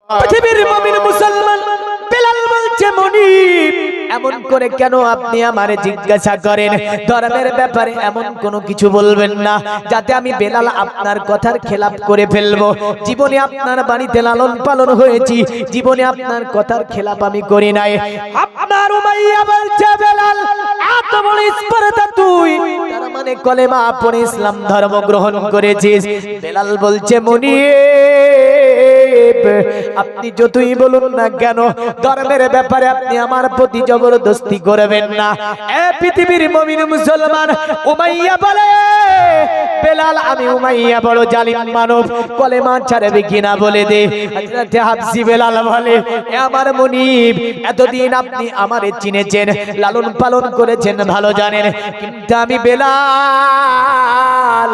পৃথিবীর মুমিন মুসলমান বেলাল বলছে মুনিব এমন করে কেন আপনি আমারে জিজ্ঞাসা করেন ধর্মের ব্যাপারে এমন কোনো কিছু বলবেন না যাতে আমি বেলাল আপনার কথার খেলাপ করে ফেলবো। জীবনে আপনার বাড়িতে লালন পালন হয়েছি, জীবনে আপনার কথার খেলাপ আমি করি নাই। আপনার উমাইয়া বলছে বেলাল এত বড় স্পর্ধা তুই, তার মানে কলেমা পড়ে ইসলাম ধর্ম গ্রহণ করেছিস। বেলাল বলছে মুনিব আপনি যতই বলুন না কেন ধর্মের ব্যাপারে আপনি আমার প্রতি জবরদস্তি করবেন না। এ পৃথিবীর মুমিন মুসলমান উমাইয়া বলে বেলাল আমি উমাইয়া বড় জালিম মানব, কলেমা ছাড়বে কিনা বলে দে। হযরত হাফসি বেলাল বলে এ আমার মুনিব এতদিন আপনি আমারে চিনেছেন, লালন পালন করেছেন, ভালো জানেন, কিন্তু আমি বেলাল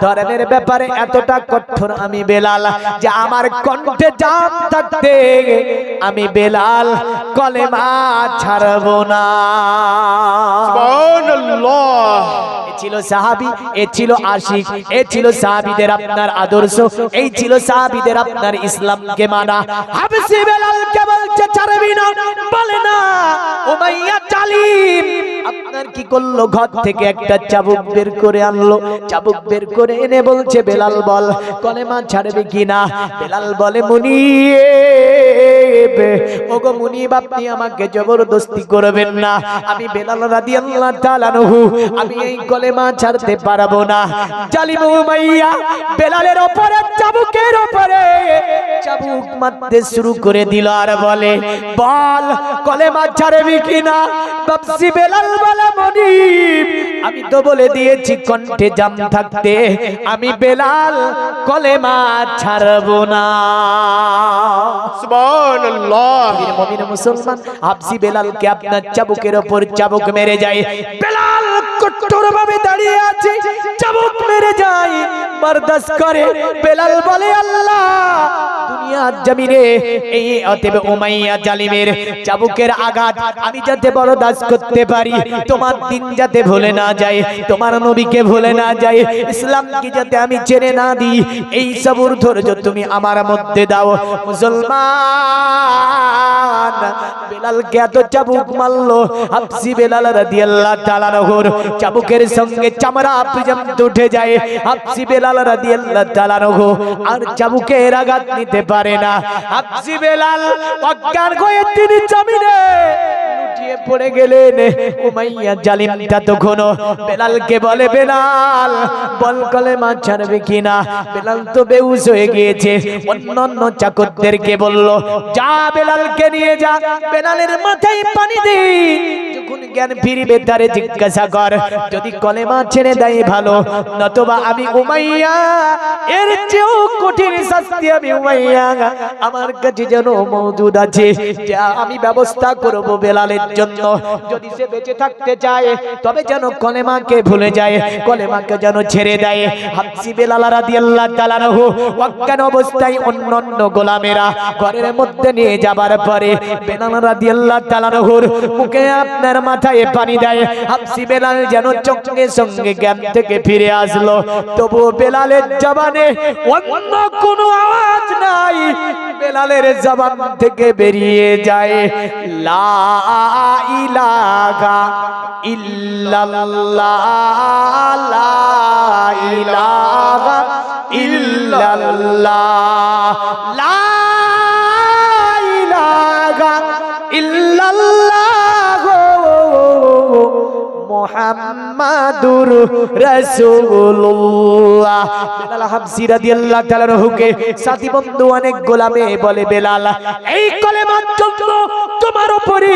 ধর্মের ব্যাপারে এতটা কঠোর আমি বেলাল যে আমার কণ্ঠে জান থাকতে আমি বেলাল কলেমা ছাড়ব না। সুবহানাল্লাহ। এ ছিল সাহাবী, এ ছিল আশিক, এ ছিল সাহাবীদের আপনার আদর্শ, এই ছিল সাহাবীদের আপনার ইসলামকে মানা। হাবশি বেলালকে বলছে ছাড়বি না, বলে না উমাইয়া জালিম। আপনার কি করলো? ঘর থেকে একটা চাবুক বের করে আনলো, চাবুক বের করে এনে বলছে বেলাল বল কলেমা ছাড়বে কিনা। বেলাল বলে মুনিব ওগো মুনিব আপনি আমাকে জবরদস্তি করবেন না, আমি বেলাল রাদিয়াল্লাহু তাআলা আনহু আমি এই কলেমা ছাড়তে পারবো না। জালিম উমাইয়া বেলালের উপরে চাবুকের উপরে চাবুক মারতে শুরু করে দিল আর বলে বল কলেমা ছাড়বি কিনা। বাপসি বেলাল বলে মুনিব আমি তো বলে দিয়েছি কণ্ঠে জাম থাকতে আমি বেলাল কলেমা ছাড়বো না। সুবহানাল্লাহ। মুমিন মুসলমান হাফসি বেলালকে আপনার চাবুকের উপর চাবুক মেরে যায়। বেলাল কঠোরভাবে দাঁড়িয়ে আছে, চাবুক মেরে যায়, বরদাস্ত করে। বেলাল বলে আল্লাহ দুনিয়ার জমিনে এই অতএব উমাইয়া জালিমের চাবুকের আঘাত আমি যাতে বরদাস্ত করতে পারি, তোমার দিন যাতে ভুলে না যায়, তোমার নবীকে ভুলে না যায়, ইসলামকে যাতে আমি ছেড়ে না দিই, এই সবর ধৈর্য তুমি আমার মধ্যে দাও। মুসলমান বেলালকে এত চাবুক মারলো, হাফসি বেলাল রাদিয়াল্লাহু তাআলা আনহুর চাবুকের সঙ্গে চামড়া পর্যন্ত উঠে যায়। হাফসি বেলাল রাদিয়াল্লাহু তাআলা আনহু আর চাবুকের আঘাত নিতে পারে না। হাফসি বেলাল অজ্ঞান হয়ে তিনি জমিনে লুটিয়ে পড়ে গেলেন। উমাইয়া জালিমটা তখন বেলালকে বলে বেলাল বল কলেমা ছাড়বে কিনা। বেলাল তো বেহুশ হয়ে গিয়েছে। অন্যান্য চাকরদেরকে বলল যা বেলালকে নিয়ে যা, বেলালের মাথায় পানি দে, যখন জ্ঞান ফিরবে তারে জিজ্ঞাসা কর, যদি কলেমা ছেড়ে দেয় ভালো, নতবা আমি উমাইয়া এর চেয়েও কঠিন শাস্তি আমি উমাইয়া আমার কাছে যেন মওজুদ আছে, যা আমি ব্যবস্থা করব বেলালের জন্য। যদি সে বেঁচে থাকতে চায় তবে যেন কলেমাকে ভুলে যায়, কলেমাকে যেন ছেড়ে দেয়। হাফসি বেলাল রাদিয়াল্লাহু তাআলা আনহু অজ্ঞান অবস্থায় অন্যান্য গোলামেরা ঘরের মধ্যে নিয়ে যাবার পরে বেলাল রাদিয়াল্লাহু তাআলা আনহুর মুখে আপনার মাথায় পানি দেয়। হাফসি বেলাল যেন সঙ্গে সঙ্গে জ্ঞান থেকে ফিরে আসলো, তবু বেলালের জবানে অন্য কোনো আওয়াজ নাই। বেলালের জবান থেকে বেরিয়ে যায় লা ইলাহা ইল্লাল্লাহ, লা ইলাহা ইল্লাল্লাহ, লা ইলাহা ইল্লাল্লাহ মুহাম্মাদুর রাসূলুল্লাহ। বেলাল হাফসি রাদিয়াল্লাহু তাআলা আনহুকে সাথী বন্ধু অনেক গোলামে বলে বেলাল এই কলেমার জন্য তোমার উপরে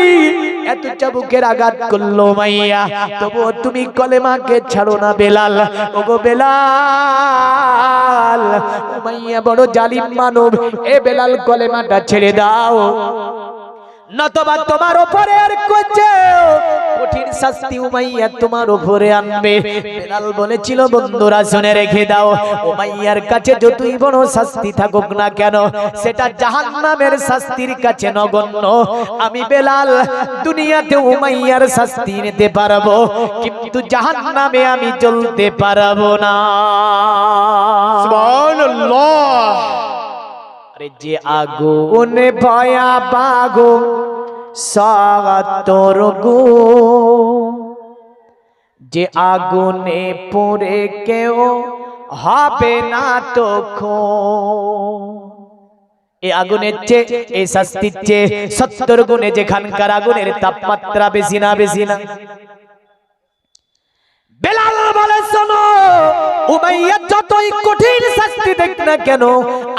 এত চাবুকের আঘাত করলো মাইয়া, তবু তুমি কলেমাকে ছাড়ো না বেলাল। ওগো বেলাল উমাইয়া বড় জালিম মানব, এ বেলাল কলেমাটা ছেড়ে দাও, নতবা তোমার উপরে আর কঠিন শাস্তি উমাইয়া তোমার উপরে আনবে। বেলাল বলেছিল বন্ধুরা শুনে রেখে দাও, উমাইয়ার কাছে যতই বড় শাস্তি থাকুক না কেন সেটা জাহান্নামের শাস্তির কাছে নগণ্য। আমি বেলাল দুনিয়াতে উমাইয়ার শাস্তি নিতে পারবো, কিন্তু জাহান্নামে আমি জ্বলতে পারবো না। সুবহানাল্লাহ। আরে যে আগুন ভয়াবহ সাগর গো, যে আগুনে পড়ে কেউ হবে না তখন। এই আগুনের চেয়ে, এই শাস্তির চেয়ে 70 গুণে যেখানকার আগুনের তাপমাত্রা বেশি না, বেশি না। বেলাল বলে শোনো, উমাইয়া যতই কঠিন শাস্তি দেখ না কেন,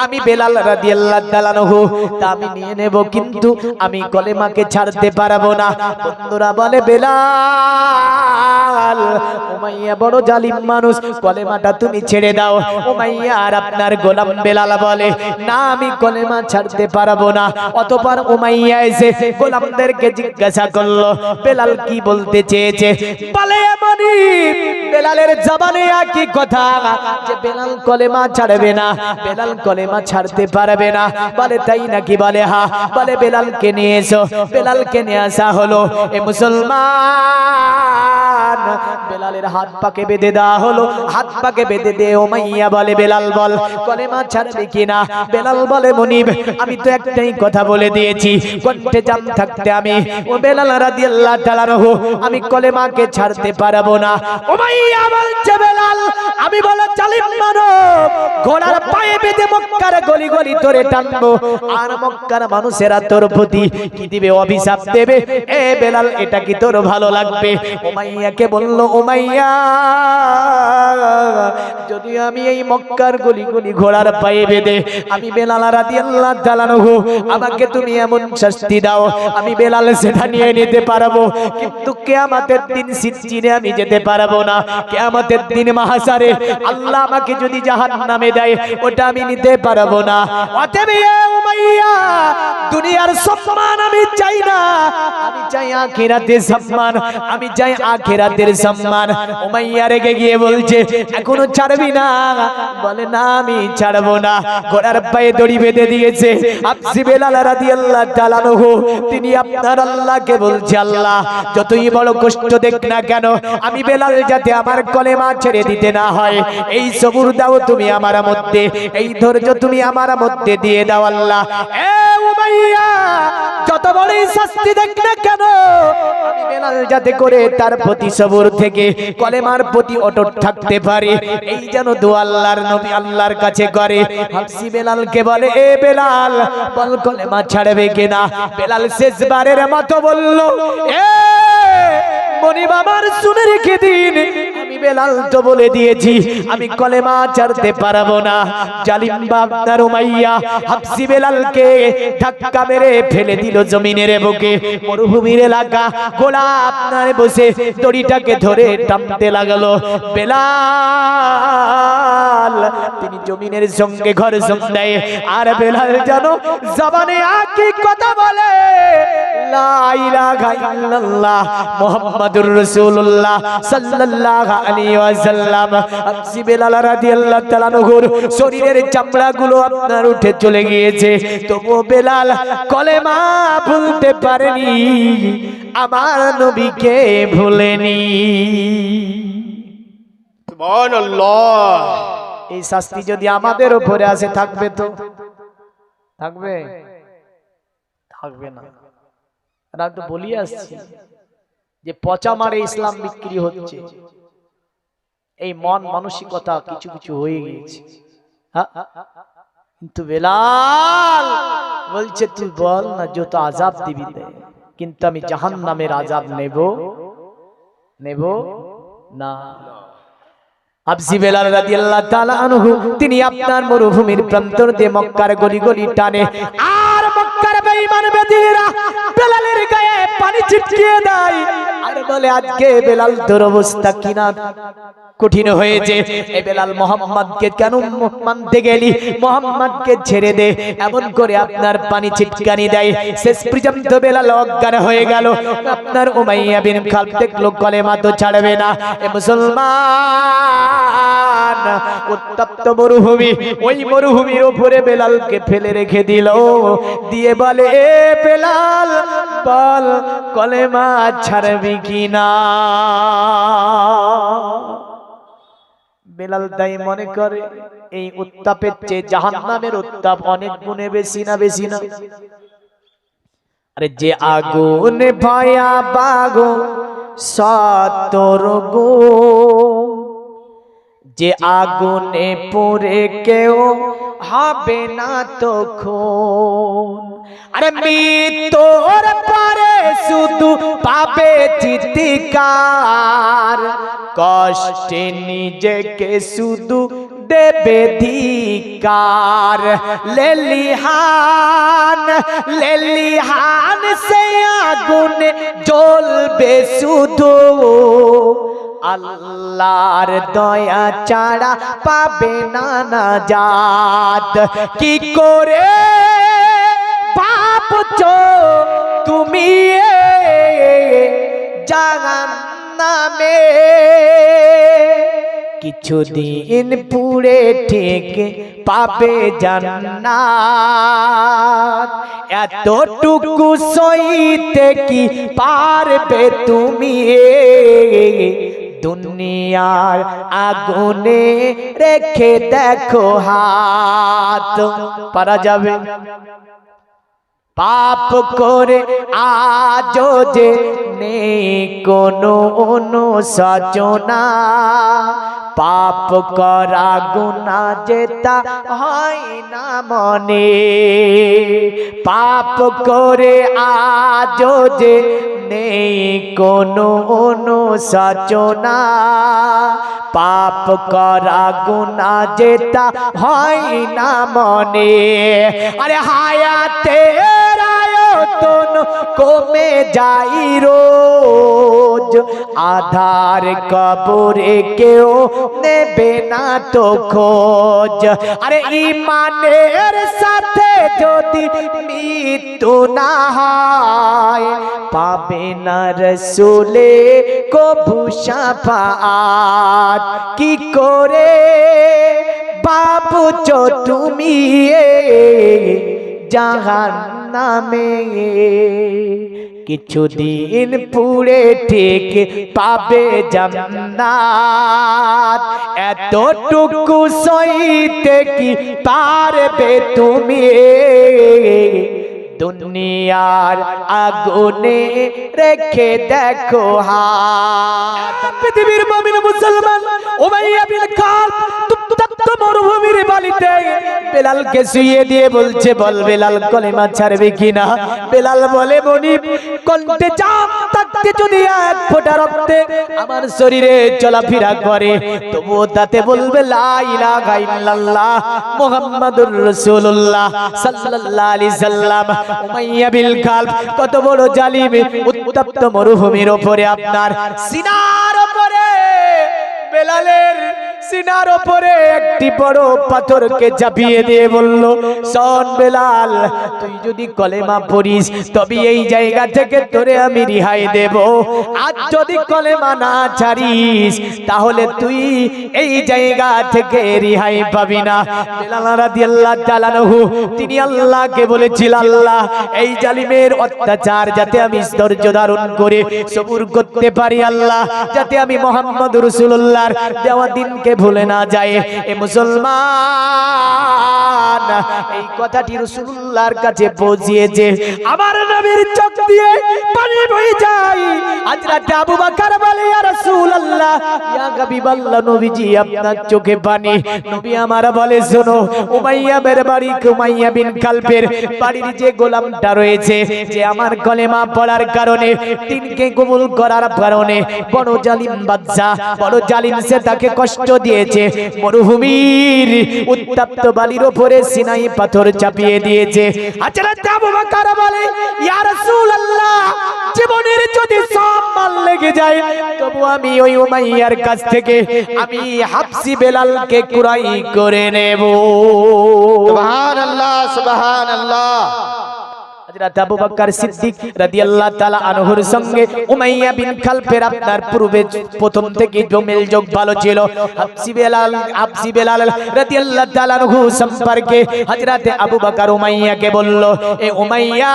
আমি বেলাল রাদিয়াল্লাহু তাআলা আনহু তা আমি নিয়ে নেব, কিন্তু আমি কলেমাকে ছাড়তে পারবো না। বন্ধুরা বলে বেলাল, উমাইয়া বড় জালিম মানুষ, কলেমাটা তুমি ছেড়ে দাও। উমাইয়া আর আপনার গোলাম বেলাল বলে না, আমি কলেমা ছাড়তে পারবো না। অতঃপর উমাইয়া এসে গোলামদেরকে জিজ্ঞাসা করলো বেলাল কি বলতে চেয়েছে। বলে এমনই, বেলালের জবানে একই কথা যে বেলাল কলেমা ছাড়বে না, বেলাল কলেমা ছাড়তে পারবে না। বলে তাই নাকি? বলে হ্যাঁ। বলে বেলালকে নিয়ে এসো। বেলালকে নিয়ে আসা হলো। এ মুসলমান, বেলালের হাত পাকে বেঁধে দেওয়া হলো। হাত পাকে বেঁধে দে। উমাইয়া বলে বেলাল বল, কলেমা ছাড়বে কিনা? বেলাল বলে মনিব, আমি তো একটাই কথা বলে দিয়েছি, কণ্ঠে জাম থাকতে আমি ও বেলাল রাদিয়াল্লাহু তাআলা আনহু আমি কলেমাকে ছাড়তে পারবো না। উমাইয়া বলছে বেলাল, আমি বলো জালিম মানব, ঘোড়ার পায়ে বেঁধে মক্কার গলি গলি তোরে টানবো, আর মক্কার মানুষেরা তোর প্রতি কি দিবে? অভিশাপ দেবে। এ বেলাল, এটা কি তোর ভালো লাগবে? উমাইয়াকে বলল, উমাইয়া যদি আমি এই মক্কার গলি গলি ঘোড়ার পায়ে বেঁধে আমি বেলাল রাদিয়াল্লাহু তাআলা আনহু, আমাকে তুমি এমন শাস্তি দাও, আমি বেলাল সেটা নিয়ে নিতে পারবো, কিন্তু কিয়ামতের দিন সিজ্জিনে আমি যেতে পারবো না। কিয়ামতের দিন মাহশারে আল্লাহ আমাকে যদি জাহান্নামে দেয়, ওটা আমি নিতে পারবো না। অতএব উমাইয়া, দুনিয়ার সম্মান আমি চাই না, আমি চাই আখিরাতের সম্মান, আমি চাই আখিরাতের সম্মান। উমাইয়া রেগে গিয়ে বলছে এখনো ছাড়বি না? বলে না, আমি ছাড়বো না। ঘোড়ার পায়ে দড়ি বেঁধে দিয়েছে হাবশী বেলাল রাদিয়াল্লাহু তাআলা আনহু। তিনি আপনার আল্লাহকে বলছে, আল্লাহ যতই বড় কষ্ট দেখ না কেন, আমি বেলাল যাতে আমার কলেমা ছেড়ে দিতে না হয়, এই সবুর দাও তুমি আমার মধ্যে, এই ধৈর্য তুমি আমার মধ্যে দিয়ে দাও আল্লাহ। এ উমাইয়া, যত বড়ই শাস্তি দেখ না কেন, আমি বেলাল যাতে করে তার প্রতি সবর থেকে কলেমার প্রতি অটুট থাকতে পারি, এই যেন দোয়া আল্লাহর নবী আল্লাহর কাছে করে। হাবশী বেলালকে বলে, এ বেলাল বল কলেমা ছাড়বে কিনা? বেলাল শেষবারের মতো বলল, এ মনিব আমার শুনে রেখে দিন, আমি বেলাল তো বলে দিয়েছি আমি কলেমা ছাড়তে পারবো না। জালিম বাপদার উমাইয়া হাবশী বেলালকে ধাক্কা মেরে ফেলে দিল জমিনের বুকে। মরুভূমির এলাকা, ঘোড়া আপনার বসে দড়িটাকে ধরে টানতে লাগলো। বেলাল তিনি জমিনের সঙ্গে ঘর সঙ্গে, আর বেলাল জানো জবানে একই কথা বলে, লা ইলাহা ইল্লাল্লাহ মুহাম্মাদুর রাসূলুল্লাহ সাল্লাল্লাহু আলাইহি ওয়াসাল্লাম। হাবশী বেলাল রাদিয়াল্লাহু তাআলা আনহুর শরীরের চামড়াগুলো আপনার উঠে চলে গিয়েছে, তবু বেলাল কলেমা ভুলতে পারেনি, আমার নবীকে ভুলেনি। সুবহানাল্লাহ। এই শাস্তি যদি আমাদের উপরে আসে, থাকবে তো? থাকবে? থাকবে না। আর আমি তো বলি আসছি যে পচা মারে ইসলাম বিক্রি হচ্ছে, এই মন মানসিকতা কিছু কিছু হয়ে গিয়েছে। কিন্তু বেলাল বলছে তুই বল না, যত আযাব দিবি দে, কিন্তু আমি জাহান্নামের আযাব নেব না। হাবশী বেলাল রাদিয়াল্লাহু তাআলা আনহু তিনি আপনার মরুভূমির প্রান্তর দিয়ে মক্কার গলি গলি টানে, আর মক্কার বেঈমান বেদিরা বেলালের গায়ে পানি ছিটিয়ে দেয়, আর বলে আজকে বেলাল তোর অবস্থা কিনা কঠিন হয়েছে। এ বেলাল মোহাম্মদকে কেন মানতে গেলি? মোহাম্মদকে ছেড়ে দে, এমন করে আপনার পানি ছিটকানি দেয়। শেষ পর্যন্ত বেলাল অজ্ঞান হয়ে গেল। আপনার উমাইয়া বিন খালদ দেখলো কলেমা তো ছাড়বে না। এ মুসলমান, উত্তপ্ত মরুভূমি, ওই মরুভূমির উপরে বেলালকে ফেলে রেখে দিল, দিয়ে বলে, এ বেলাল বল কলেমা ছাড়বি কিনা? বেলাল তাই মনে করে এই উত্তাপের চেয়ে জাহান্নামের উত্তাপ অনেক গুণে বেশি না বেশি না? আরে যে আগুন ভয়াবহ 70 গুণ, যে আগুনে পুড়ে কেউ হবে না তখন। আরে মৃত্যুর পরে শুধু পাবে চিৎকার, কষ্টে নিজেকে শুধু দেবে ধিক্কার। লেলিহান লেলিহান সে আগুনে জ্বলবে শুধু, আল্লাহর দয়া ছাড়া পাবে না নাজাত। কি করে ভাবছো তুমি জাহান্নামে, কিছুদিন পুড়ে ঠিক পাবে জান্নাত। এতটুকু সইতে কি পারবে তুমি দুনিয়ার আগুনে রেখে দেখো হাত? পারা যাবে? পাপ করে আজও যে নেই কোনো অনুশোচনা, পাপ করা গুনাহ যেটা হয় না মনে। পাপ করে আজও যে নেই কোনো অনুশোচনা, পাপ করা গুনাহ যেটা হয় না মনে। আরে হায়াতের আয়তন কমে যাই রোজ, আধার কবরে কেউ নেবে না তো খোঁজ। আরে ইমানের সাথে যদি মৃত্যু না হয়, পাবে না রসুলে কবু শাফাআত। কি করে ভাবছো তুমি জাহান্নামে, কিছুদিন পুড়ে ঠিক পাবে জান্নাত। এতটুকু সইতে কি পারবে তুমি দুনিয়ার আগুনে রেখে দেখো হাত? পৃথিবীর মুমিন মুসলমান উমাইয়া বিন খালদ উত্তপ্ত মরুভূমির বালিতে বেলালকে শুইয়ে দিয়ে বলছে, বল বেলাল কলেমা ছাড়বে কিনা? বেলাল বলে, মনিব কণ্ঠে জাম থাকতে যদি এক ফোঁটা রক্তে আমার শরীরে চলাফেরা করে, তবুও তাতে বলবে লা ইলাহা ইল্লাল্লাহ মুহাম্মাদুর রাসূলুল্লাহ সাল্লাল্লাহু আলাইহি সাল্লাম। উমাইয়া বিন খালদ কত বড় জালিম! উত্তপ্ত মরুভূমির উপরে আপনার সিনার উপরে, বেলালের সিনার উপরে একটি বড় পাথরকে চাপিয়ে দিয়ে বলল, শোন বেলাল, তুই যদি কলেমা পড়িস তবে এই জায়গা থেকে তোরে আমি রিহাই দেব, আর যদি কলেমা না ছাড়িস তাহলে তুই এই জায়গা থেকে রিহাই পাবি না। বেলাল রাদিয়াল্লাহু তাআলা আনহু তিনি আল্লাহকে বলেছিল, আল্লাহ এই জালিমের অত্যাচার যাতে আমি ধৈর্য ধারণ করে সবুর করতে পারি, আল্লাহ যাতে আমি মুহাম্মদ রাসূলুল্লাহর দেওয়া দিনকে ভুলে না যায়। এ মুসলমান এই কথাটি রাসূলুল্লাহর কাছে পৌঁছিয়েছে, আমার নবীর চোখ দিয়ে পানি বয়ে যায়। হযরত আবু বকর বলে, ইয়া রাসূলুল্লাহ, ইয়া হাবিবাল্লাহ, নবীজি আপনার চোখে পানি। নবী আমার বলে, শোনো, উমাইয়া বের বাড়ি, উমাইয়া বিন খালফের বাড়ির যে গোলামটা রয়েছে, যে আমার কলেমা পড়ার কারণে দিনকে কবুল করার কারণে বড় জালিম বাদশা, বড় জালিম সে তাকে কষ্ট দিয়েছে, মরুভূমির উত্তপ্ত বালির উপরে সিনাই পাথর চাপিয়ে দিয়েছে। হযরত আবু বকর বলে, ইয়া রাসূলুল্লাহ, জীবনের যদি সব মাল লেগে যায় তবু আমি ওই উমাইয়ার কাছ থেকে আমি হাবশি বেলালকে কুরাই করে নেব। সুবহানাল্লাহ, সুবহানাল্লাহ। হযরত আবু বকর সিদ্দিক রাদিয়াল্লাহু তাআলা আনহুর সঙ্গে উমাইয়া বিন খালফের আপনার পূর্বে প্রথম থেকে জমিল যোগ ভালো ছিল। হাবশি বেলাল রাদিয়াল্লাহু তাআলা আনহু সম্পর্কে হযরত আবু বকর উমাইয়াকে বলল, এ উমাইয়া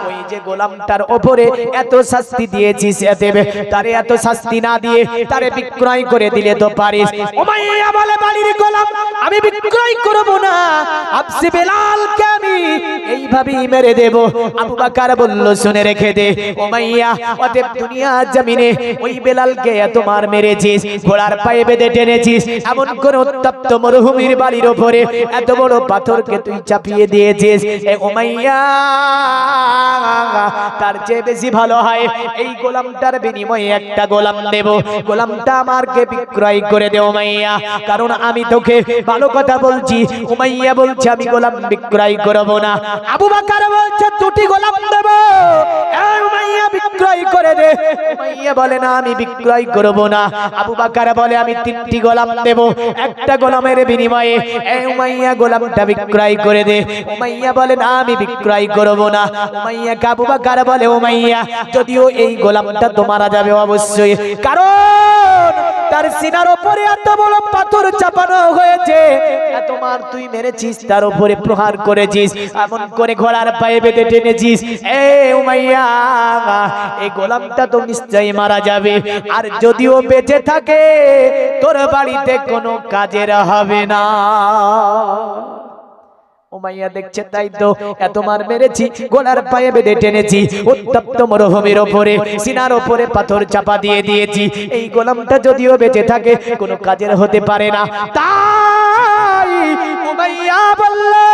ওই যে গোলামটার উপরে এত শাস্তি দিয়েছিস দেবে তারে এত শাস্তি না দিয়ে তারে বিক্রয় করে দিলে তো পারিস। উমাইয়া বলে বাড়ির গোলাম আমি বিক্রয় করব না, হাবশী বেলালকে আমি এইভাবেই মেরে দেব। আবু বকর বলল শুনে রেখে দে উমাইয়া, অতএব দুনিয়া জমিনে ওই বেলালকে এত মার মেরেছিস, ঘোড়ার পায়ে বেঁধে টেনেছিস, এমন কোন উত্তপ্ত মরুভূমির বাড়ির উপরে এত বড় পাথরকে তুই চাপিয়ে দিয়েছিস। এ উমাইয়া, তার চেয়ে বেশি ভালো হয় এই গোলামটার বিনিময়ে একটা গোলাম দেব, গোলামটা আমাকে বিক্রয় করে দে উমাইয়া, কারণ আমি তোকে ভালো কথা বলছি। উমাইয়া বলছে আমি গোলাম বিক্রয় করব না। আবু বকর বলছে দুটি গোলাম দেব, এই উমাইয়া বিক্রয় করে দে। উমাইয়া বলে না আমি বিক্রয় করব না। আবু বকর বলে আমি তিনটি গোলাম দেব, একটা গোলামের বিনিময়ে এই উমাইয়া গোলামটা বিক্রয় করে দে। উমাইয়া বলে না আমি বিক্রয় করব না। উমাইয়া কে আবু বকর বলে উমাইয়া যদিও এই গোলামটা তো মারা যাবে অবশ্যই, কারণ তার সিনার উপরে এত বড় পাথর চাপানো হয়েছে, এত মার তুই মেরেছিস, তার উপরে প্রহার করেছিস, এমন করে ঘোড়ার পায়ে বেঁধে টেনেছিস। এ উমাইয়া, এই গোলামটা তো নিশ্চয়ই মারা যাবে, আর যদিও বেঁচে থাকে তোর বাড়িতে কোনো কাজের হবে না। উমাইয়া দেখছে তাই তো এত মার মেরেছি, ঘোড়ার পায়ে বেঁধে টেনেছি, উত্তপ্ত মরুভূমির উপরে সিনার উপরে পাথর চাপা দিয়ে দিয়েছি, এই গোলামটা যদিও বেঁচে থাকে কোনো কাজের হতে পারে না। তাই উমাইয়া বললে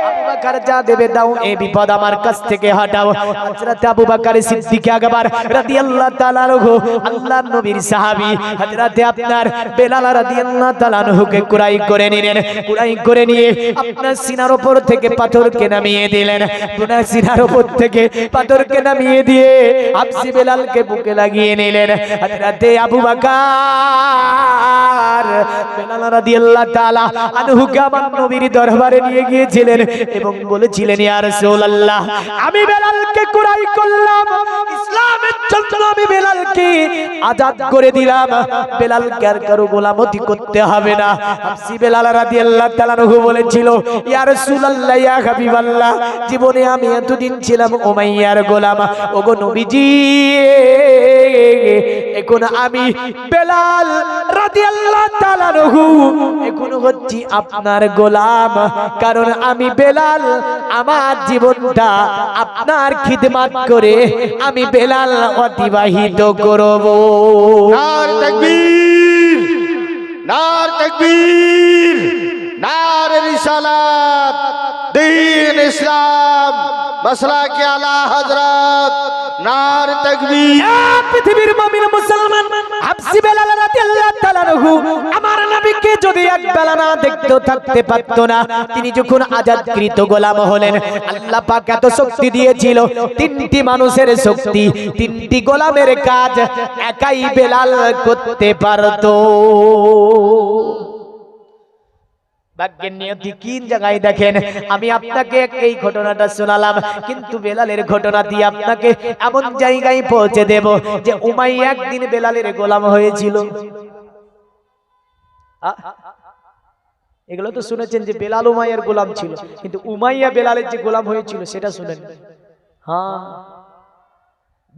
আবু বকর যা দেবে দাও, এই বিপদ আমার কাছ থেকে হটাও। হযরত আবু বকর সিদ্দিক আকবর রাদিয়াল্লাহু তাআলা আনহু আল্লাহর নবীর সাহাবী হযরত আপনার বেলাল রাদিয়াল্লাহু তাআলা আনহুকে কুরাই করে নিলেন। কুরাই করে নিয়ে আপনার সিনার উপর থেকে পাথরকে নামিয়ে দিলেন। আপনার সিনার উপর থেকে পাথরকে নামিয়ে দিয়ে হাবশী বেলালকে বুকে লাগিয়ে নিলেন। হযরত আবু বকর বেলাল রাদিয়াল্লাহু তাআলা আনহুকে আমার নবীর দরবারে নিয়ে গিয়েছিলেন এবং বলেছিলেন ইয়া রাসূলুল্লাহ আমি বেলালকে কুরাই করলাম, ইসলামের জন্য আমি বেলালকে আজাদ করে দিলাম, বেলালকে আর কারো গোলামতি করতে হবে না। হাবশী বেলাল রাদিয়াল্লাহু তাআলা আনহু বলেছিল ইয়া রাসূলুল্লাহ ইয়া হাবিবাল্লাহ জীবনে আমি এতদিন ছিলাম উমাইয়ার গোলাম, ওগো নবীজি এখন আমি বেলাল রাদিয়াল্লাহু তাআলা আনহু এখন হচ্ছি আপনার গোলাম, কারণ আমি বেলাল আমার জীবনটা আপনার খিদমত করে আমি বেলাল অতিবাহিত করব। নারে তাকবীর, নারে তাকবীর, নারে রিসালাত, দ্বীন ইসলাম, মাসলাকে আলা হযরত, নারে তাকবীর। পৃথিবীর মুমিন মুসলমান হাবশী বেলাল রাদিয়াল্লাহু তাআলা আনহু আমার নবীকে যদি এক বেলা না দেখতে থাকতে পারতো না। তিনি যখন আজাদকৃত গোলাম হলেন, আল্লাহ পাক এত শক্তি দিয়েছিল, তিনটি মানুষের শক্তি, তিনটি গোলামের কাজ একাই বেলাল করতে পারতো। ভাগ্যের নিয়তি কিন জায়গায় দেখেন, আমি আপনাকে এই ঘটনাটা শোনালাম, কিন্তু বেলালের ঘটনা দিয়ে আপনাকে এমন জায়গায় পৌঁছে দেব যে উমাইয়া একদিন বেলালের গোলাম হয়েছিল। এগুলো তো শুনেছেন যে বেলাল উমাইয়ার গোলাম ছিল, কিন্তু উমাইয়া বেলালের যে গোলাম হয়েছিল সেটা শুনেন। হ্যাঁ,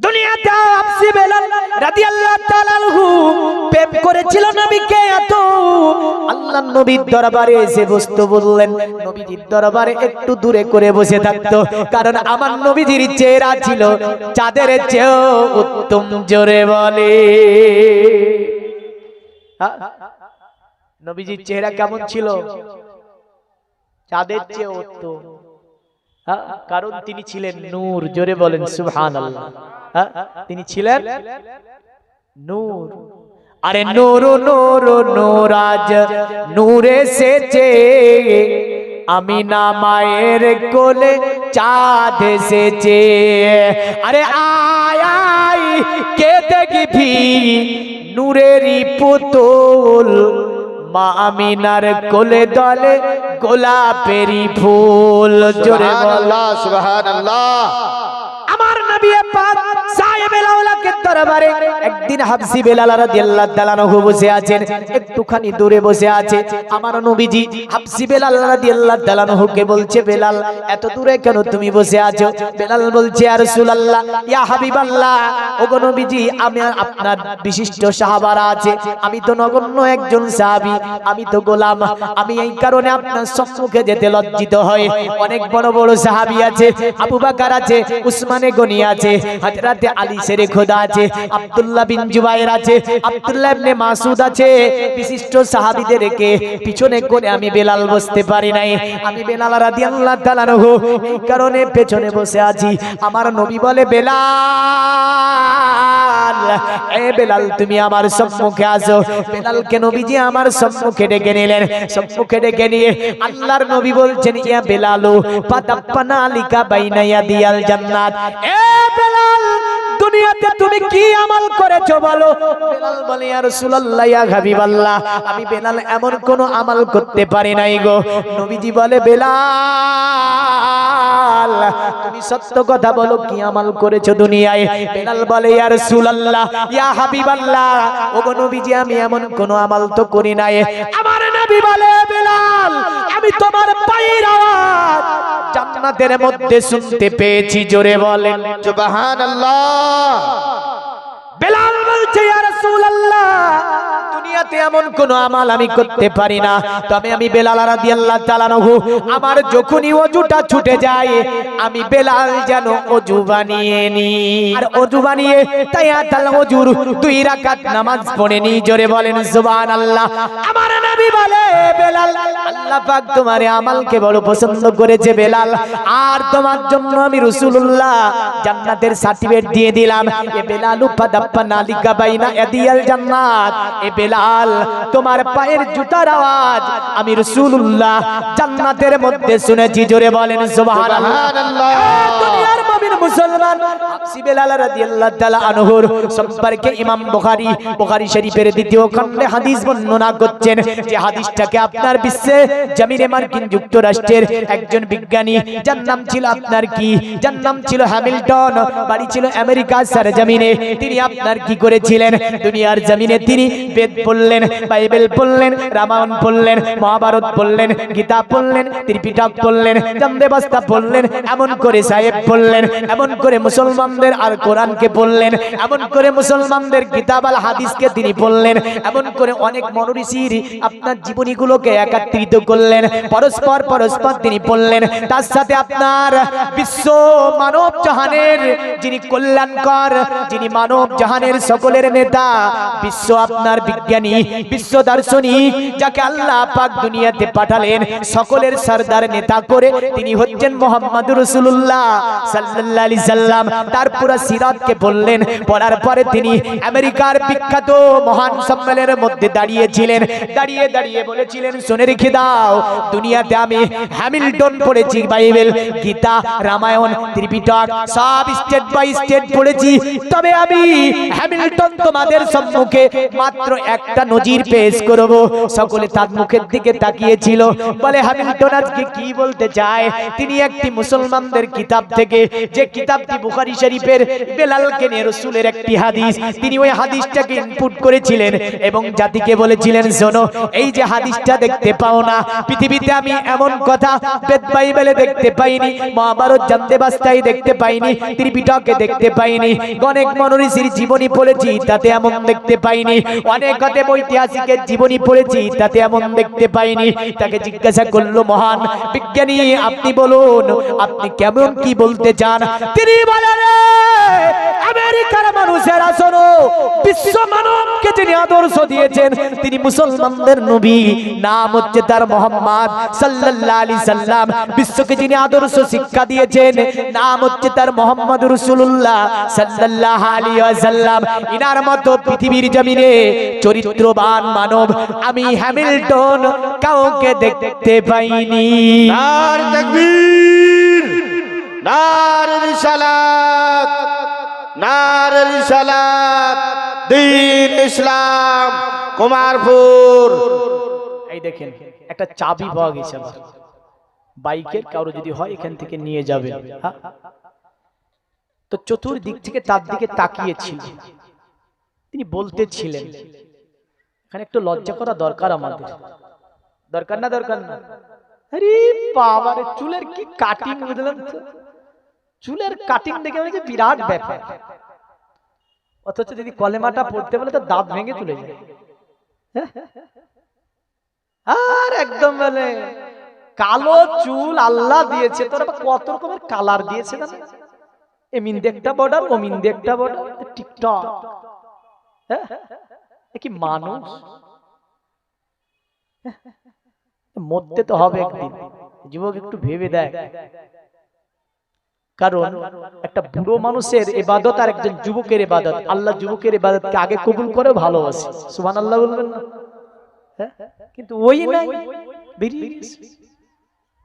দুনিয়াতে হাবশী বেলাল রাদিয়াল্লাহু তাআলা আনহু প্রেম করেছিল নবীকে এত, আল্লাহর নবীর দরবারে এসে বসতে বললেন, নবীজির দরবারে একটু দূরে করে বসে থাকতো, কারণ আমার নবীজির চেহারা ছিল চাঁদের চেয়েও উত্তম। জোরে বলে নবীজির চেহারা কেমন ছিল? চাঁদের চেয়ে উত্তম, কারণ তিনি ছিলেন নূর। জোরে বলেন সুবহানাল্লাহ। তিনি ছিলেন নূর। আরে নূর নূর নূর আজ নূরে এসেছে, আমিনা মায়ের কোলে চাঁদ এসেছে। আরে আয় আয় কে দেখবি নূরেরই পুতুল, মা আমিনার কোলে দলে গোলাপেরই ফুল। জোরে সুবহানাল্লাহ, সুবহানাল্লাহ। আমার নবী পাক সাহেবে লাউলাকে দরবারে একদিন হাবসি বেলাল রাদিয়াল্লাহু তাআলা আনহু বসে আছেন, একটুখানি দূরে বসে আছে। আমার নবীজি হাবসি বেলাল রাদিয়াল্লাহু তাআলা আনহুকে বলছে, বেলাল এত দূরে কেন তুমি বসে আছো? বেলাল বলছে, ইয়া রাসূলুল্লাহ, ইয়া হাবিবাল্লাহ, ওগো নবীজি, আমি আপনার বিশিষ্ট সাহাবারা আছে, আমি তো নগণ্য একজন সাহাবী, আমি তো গোলাম, আমি এই কারণে আপনার সম্মুখে যেতে লজ্জিত হই। অনেক বড় বড় সাহাবী আছে, আবু বকর আছে, উসমানে গনি আছে, হযরতে আলী শেরে খোদা আছে, আব্দুল্লাহ বিন জুবাইর আছে, আব্দুল্লাহ ইবনে মাসউদ আছে, বিশিষ্ট সাহাবীদেরকে পিছনে করে আমি বেলাল বসতে পারি নাই। আমি বেলাল রাদিয়াল্লাহু তাআলা আনহু এই কারণে পেছনে বসে আছি। আমার নবী বলে, বেলাল, এ বেলাল, তুমি আমার সম্মুখে আসো। বেলালকে নবীজি আমার সম্মুখে ডেকে নিলেন। সম্মুখে ডেকে নিয়ে আল্লাহর নবী বলছেন, ইয়া বেলালু ফাতাপ্পানা লিকা বাইনা ইয়াদিয়াল জান্নাত। এ বেলাল, দুনিয়াতে তুমি কি আমল করেছো বলো? বেলাল বলে, ইয়া রাসূলুল্লাহ, ইয়া হাবিবাল্লাহ, আমি বেলাল এমন কোন আমল করতে পারি নাই গো। নবীজি বলে, বেলাল, তুমি সত্য কথা বলো, কি আমল করেছো দুনিয়ায়? বেলাল বলে, ইয়া রাসূলুল্লাহ, ইয়া হাবিবাল্লাহ, ওগো নবীজি, আমি এমন কোন আমল তো করি নাই। আমার নবী বলে, বেলাল, আমি তোমার পায়ের আওয়াজ জান্নাতের মধ্যে শুনতে পেয়েছি, জোরে বলেন সুবহানাল্লাহ। বেলাল বলছে, ইয়া রাসূলুল্লাহ, দুনিয়াতে এমন কোন আমল আমি করতে পারি না, তবে আমি বেলাল রাদিয়াল্লাহু তাআলা আনহু, আমার যখনই ওযুটা ছুটে যায়, আমি বেলাল যেন ওযু বানিয়ে নি, আর ওযু বানিয়ে তায়াতুল ওযুর 2 রাকাত নামাজ পড়ে নি, জোরে বলেন সুবহানাল্লাহ। আমার নবী বলে, বেলাল, আল্লাহ পাক তোমার আমলকে বড় পছন্দ করেছে বেলাল, আর তোমার জন্য আমি রাসূলুল্লাহ জান্নাতের সার্টিফিকেট দিয়ে দিলাম। এ বেলালু ফাদাপ্পানা লিকা বাইনা ইয়াদিয়াল জান্নাত। এ বেলাল, তোমার পায়ের জুতার আওয়াজ আমি রাসূলুল্লাহ জান্নাতের মধ্যে শুনেছি, জোরে বলেন সুবহানাল্লাহ। দুনিয়ার মুমিন মুসলমান হাবসি বেলাল রাদিয়াল্লাহু তাআলা আনহুর সম্পর্কে ইমাম বুখারী শরীফের 2য় খণ্ডে হাদিস বর্ণনা করছেন, যে হাদিসটাকে আপনার বিশ্বে জমিনে মার্কিন যুক্তরাষ্ট্রের একজন বিজ্ঞানী, যার নাম ছিল আপনার কি, যার নাম ছিল হ্যামিল্টন, বাড়ি ছিল আমেরিকার সরজমিনে, তিনি আপনার কি করেছিলেন, দুনিয়ার জমিনে তিনি বেদ পড়লেন, বাইবেল পড়লেন, রামায়ণ পড়লেন, মহাভারত পড়লেন, গীতা পড়লেন, ত্রিপিটক পড়লেন, জামদেবাস্তা পড়লেন, এমন করে সাহেব পড়লেন, এমন করে মুসলমানদের আর কোরআনকে পড়লেন, এমন করে মুসলমানদের কিতাব আল হাদিসকে তিনি পড়লেন, এমন করে অনেক মনীষীর আপনার জীবনীগুলোকে একত্রিত করলেন, পরস্পর তিনি পড়লেন। তার সাথে আপনার বিশ্ব মানব জাহানের যিনি কল্যাণকর, যিনি মানব জাহানের সকলের নেতা, বিশ্ব আপনার বিজ্ঞানী, বিশ্ব দার্শনিক, যাকে আল্লাহ পাক দুনিয়াতে পাঠালেন সকলের সরদার নেতা করে, তিনি হচ্ছেন মুহাম্মদুর রাসূলুল্লাহ সাল্লাল্লাহু আলাইহি সাল্লাম। তার পুরো সিরাতকে বললেন, পড়ার পরে তিনি আমেরিকার বিখ্যাত মহান সম্মেলনের মধ্যে দাঁড়িয়েছিলেন, দাঁড়িয়ে বলেছিলেন, শুনে রেখে দাও, দুনিয়াতে আমি হ্যামিল্টন পড়েছি, বাইবেল, গীতা, রামায়ণ, ত্রিপিটক সব স্টেট বাই স্টেট পড়েছি, তবে আমি হ্যামিল্টন তোমাদের সম্মুখে মাত্র একটা নজির পেশ করব। সকলে তার মুখের দিকে তাকিয়েছিল, বলে হ্যামিল্টন আজকে কি বলতে চায়? তিনি একটি মুসলমানদের কিতাব থেকে, যে কিতাবটি বুখারী শরীফের বেলালকে নিয়ে রাসূলের একটি হাদিস, তিনি ওই হাদিসটাকে ইনপুট করেছিলেন এবং জাতিকে বলেছিলেন, শোনো, এই যে হাদিসটা দেখতে পাও না, পৃথিবীতে আমি এমন কথা বেদ বাইবেলে দেখতে পাইনি, মহাভারত জামদেবাস্তায় দেখতে পাইনি, ত্রিপিটকে দেখতে পাইনি, অনেক মনীষীর জীবনী পড়েছি, তাতে এমন দেখতে পাইনি, অনেক ঐতিহাসিকের জীবনী পড়েছি, তাতে এমন দেখতে পাইনি। তাকে জিজ্ঞাসা করলো, মহান বিজ্ঞানী, আপনি বলুন, আপনি কেমন কি বলতে চান? তিনি বলেন, আমেরিকার মানুষেরা শোনো, বিশ্ব মানবকে যিনি আদর্শ দিয়েছেন, তিনি মুসলমানদের নবী, নাম হচ্ছে তার মুহাম্মদ সাল্লাল্লাহু আলাইহি সাল্লাম। বিশ্বকে যিনি আদর্শ শিক্ষা দিয়েছেন, নাম হচ্ছে তার মুহাম্মদুর রাসূলুল্লাহ সাল্লাল্লাহু আলাইহি ওয়াসাল্লাম। ইনার মতো পৃথিবীর জমিনে চরিত্রবান মানব আমি হ্যামিল্টন কাউকে দেখতে পাইনি। নারে তাকবীর, নারে রিসালাত, নারে রিসালাত, দ্বীন ইসলাম, কুমারপুর। এই দেখেন, একটা চাবি পাওয়া গেছে আবার বাইকের, কারো যদি হয় এখান থেকে নিয়ে যাবেন। হ্যাঁ, তো চতুর্দিক থেকে তার দিকে তাকিয়েছিল। তিনি বলতেছিলেন, এখানে একটু লজ্জা করা দরকার আমাদের, দরকার না? দরকার না? আরে বাবা রে, চুলের কি কাটিং, বুঝলেন তো? চুলের কাটিং দেখে মনে হচ্ছে বিরাট ব্যাপার, অথচ যদি কলেমাটা পড়তে বলে তো দাঁত ভেঙে চলে যায়। আর একদম বলে কালো চুল আল্লাহ দিয়েছে, তোর কত রকমের কালার দিয়েছে না, এমিন একটা বর্ডার, ওমিন একটা বর্ডার, টিকটক। কি মানুষ, মরতে তো হবে একদিন। যুবক একটু ভেবে দেখ, কারণ একটা বুড়ো মানুষের ইবাদত আর একজন যুবকের ইবাদত, আল্লাহ যুবকের ইবাদতকে আগে কবুল করে ভালোবাসে। সুবহানাল্লাহ বলবেন না? কিন্তু ওই নাই, বেরিয়ে গেছে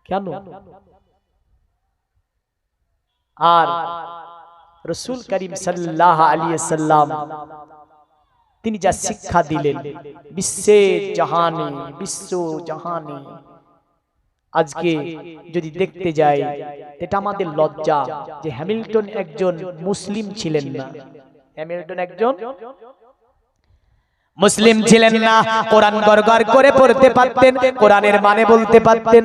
কেন? আর রাসূল করিম সাল্লাল্লাহু আলাইহি ওয়াসাল্লাম তিনি যা শিক্ষা দিলেন বিশ্ব জাহানে, আজকে যদি দেখতে যাই এটা আমাদের লজ্জা যে হ্যামিল্টন একজন মুসলিম ছিলেন না। হ্যামিল্টন একজন মুসলিম ছিলেন না, কোরআন গড়গড় করে পড়তে পারতেন, কোরআনের মানে বলতে পারতেন।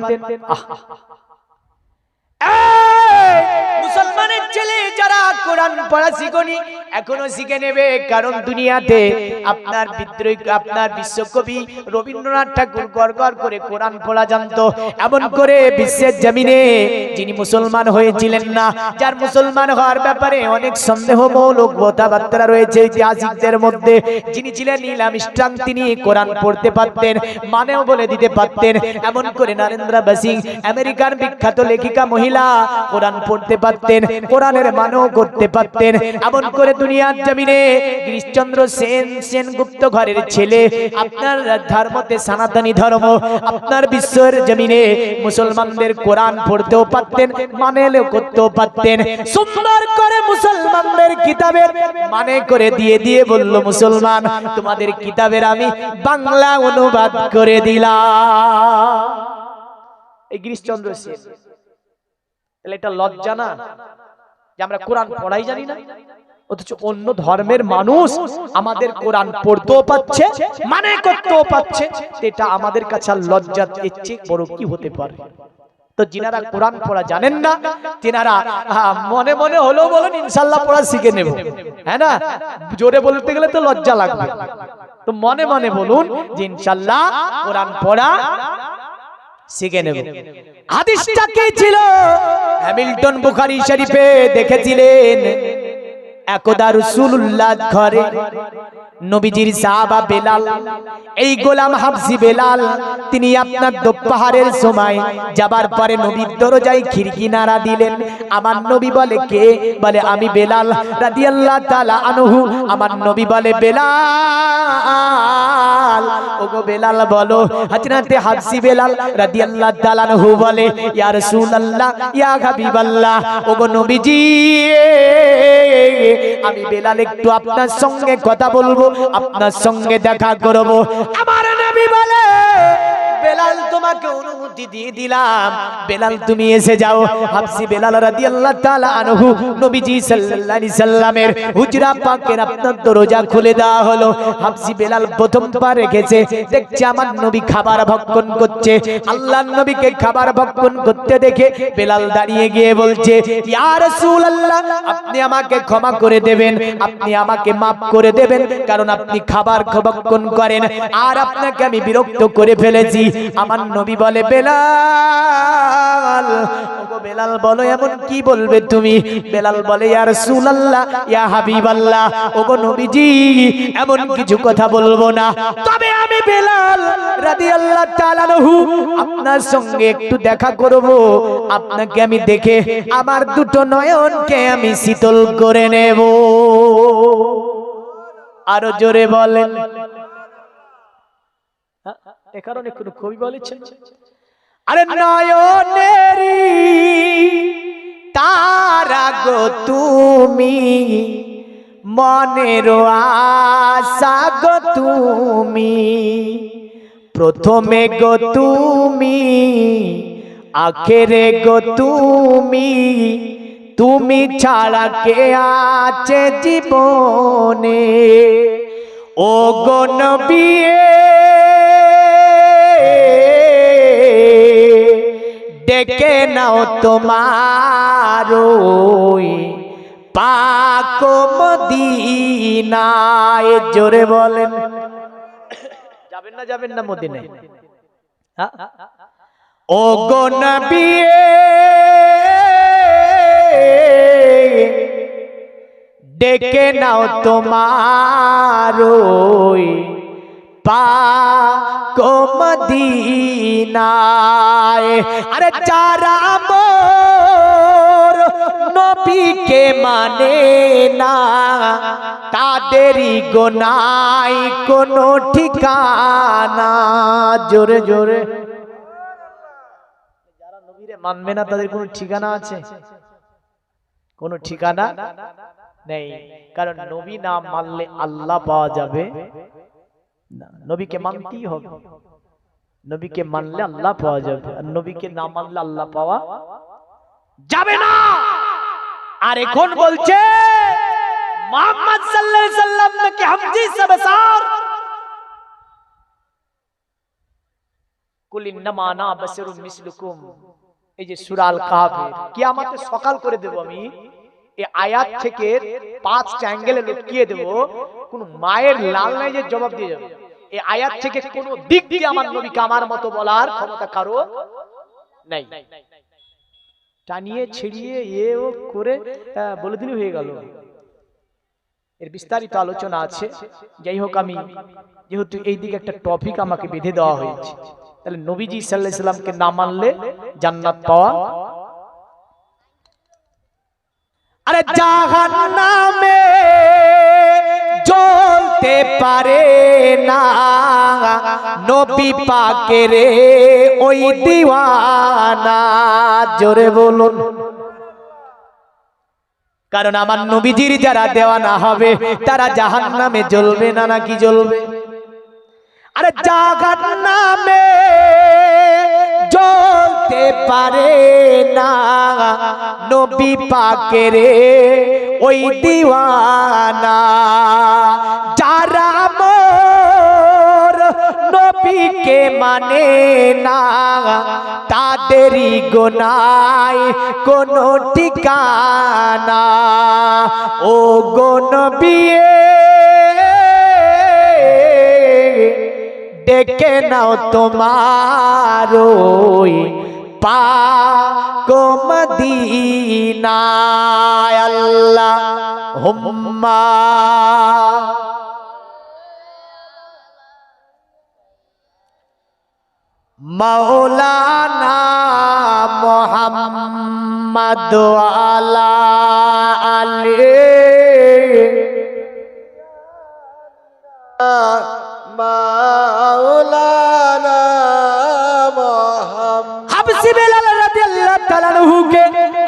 মুসলমানের ছেলে যারা কোরআন পড়া শিখনি এখনো শিখে নেবে, কারণ দুনিয়াতে আপনার বিদ্রোহী, আপনার বিশ্বকবি রবীন্দ্রনাথ ঠাকুর গড়গড় করে কোরআন পড়া জানতো। এমন করে বিশ্বের জমিনে যিনি মুসলমান হয়েছিলেন না, যার মুসলমান হওয়ার ব্যাপারে অনেক সন্দেহমূলক কথাবার্তা রয়েছে ঐতিহাসিকদের মধ্যে, যিনি ছিলেন নীল আর্মস্ট্রং, তিনি কোরআন পড়তে পারতেন, মানেও বলে দিতে পারতেন। এমন করে নরেন্দ্র বসিং, আমেরিকার বিখ্যাত লেখিকা মহিলা, কোরআন পড়তে পারতেন, কোরআনের মানও করতে পারতেন। এমন করে দুনিয়ার জমিনে গিরিশচন্দ্র সেন, সেনগুপ্ত ঘরের ছেলে, আপনার ধর্মতে সনাতনী ধর্ম, আপনার বিশ্বের জমিনে মুসলমানদের কোরআন পড়তেও পারতেন, মানেও করতেও পারতেন। সুন্দর করে মুসলমানদের কিতাবের মানে করে দিয়ে বলল, মুসলমান তোমাদের কিতাবের আমি বাংলা অনুবাদ করে দিলাম। এই গিরিশচন্দ্র সেন, এটা লজ্জা না যে আমরা কোরআন পড়াই জানি না, অথচ অন্য ধর্মের মানুষ আমাদের কোরআন পড়তেও পাচ্ছে, মানে করতেও পাচ্ছে। এটা আমাদের কাছে লজ্জার চেয়ে বড় কি হতে পারে? তো যিনারা কোরআন পড়া জানেন না, তিনারা মনে মনে হলেও বলেন ইনশাআল্লাহ পড়া শিখে নেব, হ্যাঁ না? জোরে বলতে গেলে তো লজ্জা লাগবে, তো মনে মনে বলুন যে ইনশাআল্লাহ কোরআন পড়া শিখে নেব। হাদিসটা কি ছিল? হ্যামিল্টন বুখারী শরীফে দেখেছিলেন, একদা রাসূলুল্লাহ ঘরে নবীজির সাহাবা বেলাল, এই গোলাম হাবশী বেলাল, তিনি আপনার দোপাহারের সময় যাবার পরে নবীর দরজায় খিড়কি নাড়া দিলেন। আমার নবী বলে, কে? বলে আমি বেলাল রাদিয়াল্লাহু তাআলা আনহু। আমার নবী বলে, বেলাল, ওগো বেলাল বলো। হযরতে হাবশী বেলাল রাদিয়াল্লাহু তাআলা আনহু বলে, ইয়া রাসূলুল্লাহ, ইয়া হাবিবাল্লাহ, ওগো নবীজি, আমি বেলাল একটু আপনার সঙ্গে কথা বলবো, আপনার সঙ্গে দেখা করব। আমার নবী বলে, বেলাল তোমাকে অনুমতি দিয়ে দিলাম, বেলাল তুমি এসে যাও। হাবশী বেলাল রাদিয়াল্লাহু তাআলা আনহু, নবীজি সাল্লাল্লাহু আলাইহি সাল্লামের হুজরা পাকের আপনার দরজা খুলে দেওয়া হলো। হাবশী বেলাল প্রথম পা রেখেছে, দেখছে আমার নবী খাবার ভক্ষণ করছে। আল্লাহর নবীকে খাবার ভক্ষণ করতে দেখে বেলাল দাঁড়িয়ে গিয়ে বলছে, ইয়া রাসূলুল্লাহ, আপনি আমাকে ক্ষমা করে দেবেন, আপনি আমাকে মাফ করে দেবেন, কারণ আপনি খাবার ভক্ষণ করেন আর আপনাকে আমি বিরক্ত করে ফেলেছি। আমার নবী বলে, বেলাল, ওগো বেলাল বলো এমন কি বলবে তুমি? বেলাল বলে, ইয়া রাসূলুল্লাহ, ইয়া হাবিবাল্লাহ, ওগো নবীজি, এমন কিছু কথা বলবো না, তবে আমি বেলাল রাদিয়াল্লাহু তাআলা আনহু আপনার সঙ্গে একটু দেখা করব, আপনাকে আমি দেখে আমার দুটো নয়নকে আমি শীতল করে নেব। আরো জোরে বলেন। এ কারণে কোন কবি বলেছেন, আরে নয়নেরি তারা গো তুমি, মনের আশা গো তুমি, প্রথমে গো তুমি, আখেরে গো তুমি, তুমি ছাড়া কে আছে জীবনে ও গো নবী ডেকে নাও তোমার ওই পাক মদিনায়। জোরে বলেন যাবেন না মদিনায়? ও গো নবী ডেকে নাও তোমার ওই পাক মদিনায়। আরে যারা মোর নবীকে মানে না তাদেরই গোনাই কোনো ঠিকানা। জোরে জোরে যারা নবীরে মানবে না তাদের কোনো ঠিকানা আছে? কোনো ঠিকানা নেই, কারণ নবী না মানলে আল্লাহ পাওয়া যাবে না। নবীকে মানতেই হবে, নবীকে মানলে আল্লাহ পাওয়া যাবে, আর নবীকে না মানলে আল্লাহ পাওয়া যাবে না। আর এখন বলছে মুহাম্মদ সাল্লাল্লাহু আলাইহি সাল্লাম কে हम जिससे बसार কুল ইন্নামা আনা বাশারুম মিসলুকুম। এই যে সূরা আল কাহফের কিয়ামতে সকাল করে দেব আমি, এই আয়াত থেকে 5টা অ্যাঙ্গেলে লটকিয়ে দেব, কোন মায়ের লাল নাই যে জবাব দিয়ে যাবে। এই আয়াত থেকে কোন দিক দিয়ে আমার নবীকে আমার মতো বলার ক্ষমতা কারো নাই। টানিয়ে ছিড়িয়ে এও করে বলে দিলে হয়ে গেল। এর বিস্তারিত আলোচনা আছে। যাই হোক, আমি যেহেতু এই দিকে একটা টপিক আমাকে বেঁধে দেওয়া হয়েছে, তাহলে নবীজি সাল্লাল্লাহু আলাইহি সাল্লামকে না মানলে জান্নাত পাওয়া। আরে জাহান্নামে জ্বলতে পারে না নবী পাকের ওই দিওয়ানা। জোরে বলুন, কারণ আমার নবীজির যারা দেওয়ানা হবে তারা জাহান্নামে জ্বলবে না, নাকি জ্বলবে? আরে জাহান্নামে জ্বলতে পারে না নবী পাকের ওই দিওয়ানা। যারা মোর নবীকে মানে না তাদেরই গোনাই কোনো ঠিকানা। ও গো নবী ডেকে নাও তোমার ওই পাক মদিনায়। আল্লাহুম্মা মাওলানা মুহাম্মদ আলা আলি মাওলানা মুহাম্মদ। হাবসি বেলাল রাদিয়াল্লাহু তাআলা আনহুকে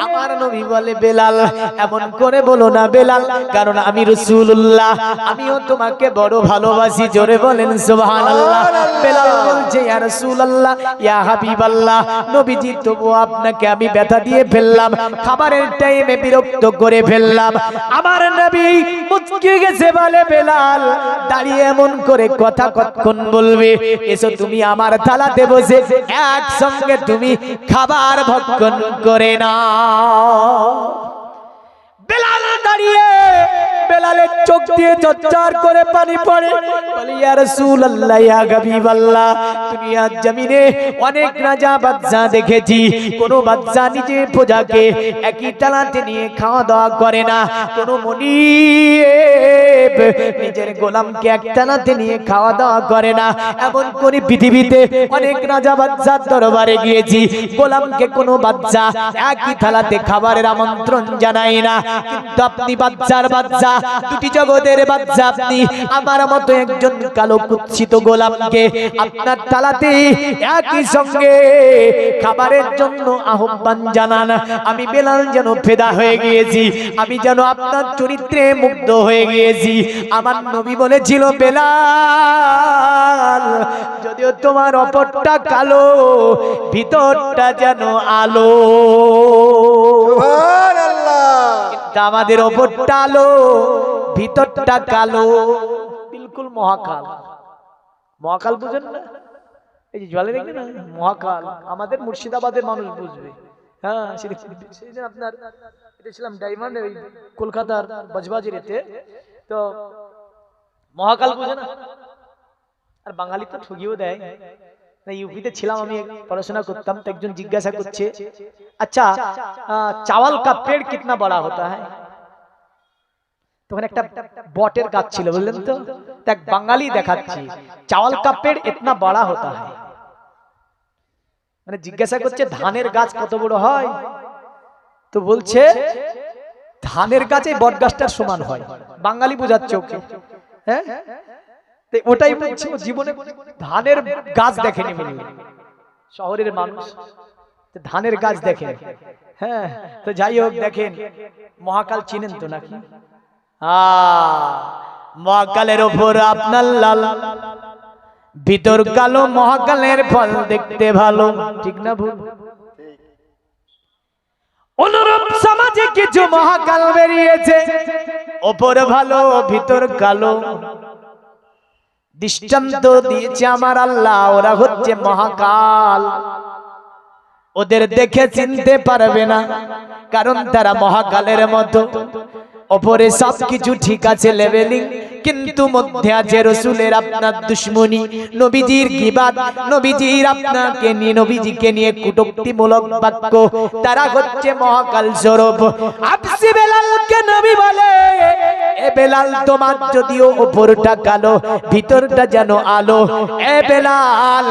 আমার নবী বলে, বেলাল এমন করে বলো না বেলাল, কারণ আমি রাসূলুল্লাহ, আমিও তোমাকে বড় ভালোবাসি। জোরে বলেন সুবহানাল্লাহ। বেলাল বলছে, ইয়া রাসূলুল্লাহ, ইয়া হাবিবাল্লাহ, নবীজি তবু আপনাকে আমি ব্যথা দিয়ে ফেললাম, খাবারের টাইমে বিরক্ত করে ফেললাম। আমার নবী মুচকে গেছে, বলে বেলাল দাঁড়িয়ে এমন করে কথা কতক্ষণ বলবে? এসো তুমি আমার থালাতে বসে একসঙ্গে তুমি খাবার ভক্ষণ করে নাও। বেলাল দাঁড়িয়ে, বেলালের চোখ দিয়ে চচ্চার করে পানি পড়ে, বলে ইয়া রাসূলুল্লাহ, ইয়া হাবিবাল্লাহ, দুনিয়ার জমিনে অনেক রাজা বাদশা দেখেছি, কোন বাদশা নিজের প্রজাকে একই তালাতে নিয়ে খাওয়া দাওয়া করে না, কোন মুনিব নিজের গোলামকে এক তালাতে নিয়ে খাওয়া দাওয়া করে না। এমন করে পৃথিবীতে অনেক রাজা বাদশার দরবারে গিয়েছি, গোলামকে কোন বাদশা একই থালাতে খাবারের আমন্ত্রণ জানায় না। কিন্তু আপনি বাদশার বাদশা, দুটি জগতের বাদশা, আপনি আমার মতো একজন কালো কুৎসিত গোলামকে আপনার থালাতে একই সঙ্গে খাবারের জন্য আহ্বান জানান। আমি বেলাল যেন ফেদা হয়ে গিয়েছি, আমি যেন আপনার চরিত্রে মুগ্ধ হয়ে গিয়েছি। আমার নবী বলেছিল, বেলাল যদিও তোমার অপরটা কালো, ভিতরটা যেন আলো। সুবহানাল্লাহ। তা আমাদের ওপরটা আলো, ভিতরটা কালো, বিলকুল মহাকাল। মহাকাল বুঝেন না? এই যে জলে দেখবেন না মহাকাল, আমাদের মুর্শিদাবাদের মানুষ বুঝবে। হ্যাঁ, সেদিন আপনার এটা ছিলাম ডায়মন্ড ওই কলকাতার বজবাজিরেতে, তো মহাকাল বুঝে না? আর বাঙালি তো ঠকিয়েও দেয় না। ইউপিতে ছিলাম আমি, পড়াশোনা করতাম, তো একজন জিজ্ঞাসা করছে, আচ্ছা চাওয়াল কা পেড় কিতনা বড়া হতা হ্যায়? তখন একটা বটের গাছ ছিল, বললেন তো, এক বাঙালি দেখাচ্ছি চাওয়াল কা পেড় ইতনা বড়া হতা হ্যায়, মানে জিজ্ঞাসা করছে ধানের গাছ কত বড় হয়? তো বলছে ধানের গাছ এই বট গাছটার সমান হয়। বাঙালি বোঝাচ্ছে ওকে। হ্যাঁ, ওটাই বলছে, জীবনে ধানের গাছ দেখেনি বলে। শহরের মানুষ ধানের গাছ দেখে। হ্যাঁ, তো যাই হোক, দেখেন মহাকাল চিনেন তো নাকি? মহাকালের ওপর আপনার লাল, ভিতর কালো, মহাকালের ফল দেখতে ভালো, ঠিক না ভুল? অনুরূপ সমাজে কিছু মহাকাল বেরিয়েছে, ওপর ভালো ভিতর কালো। দৃষ্টান্ত দিয়েছে আমার আল্লাহ, ওরা হচ্ছে মহাকাল। ওদের দেখে চিনতে পারবে না, কারণ তারা মহাকালের মতো। ওপরে সবকিছু ঠিক আছে, লেভেলিং, কিন্তু মধ্যে আছে রাসূলের আপনার দুশমনি, নবীজির গীবাত, নবীজির আপনাকে নিয়ে, নবীজিকে নিয়ে কটূক্তিমূলক বাক্য। তারা হচ্ছে মহাকাল স্বরূপ। আবসি বেলালকে নবী বলে, এ বেলাল তোমার যদিও উপরটা কালো, ভিতরটা যেন আলো। এ বেলাল,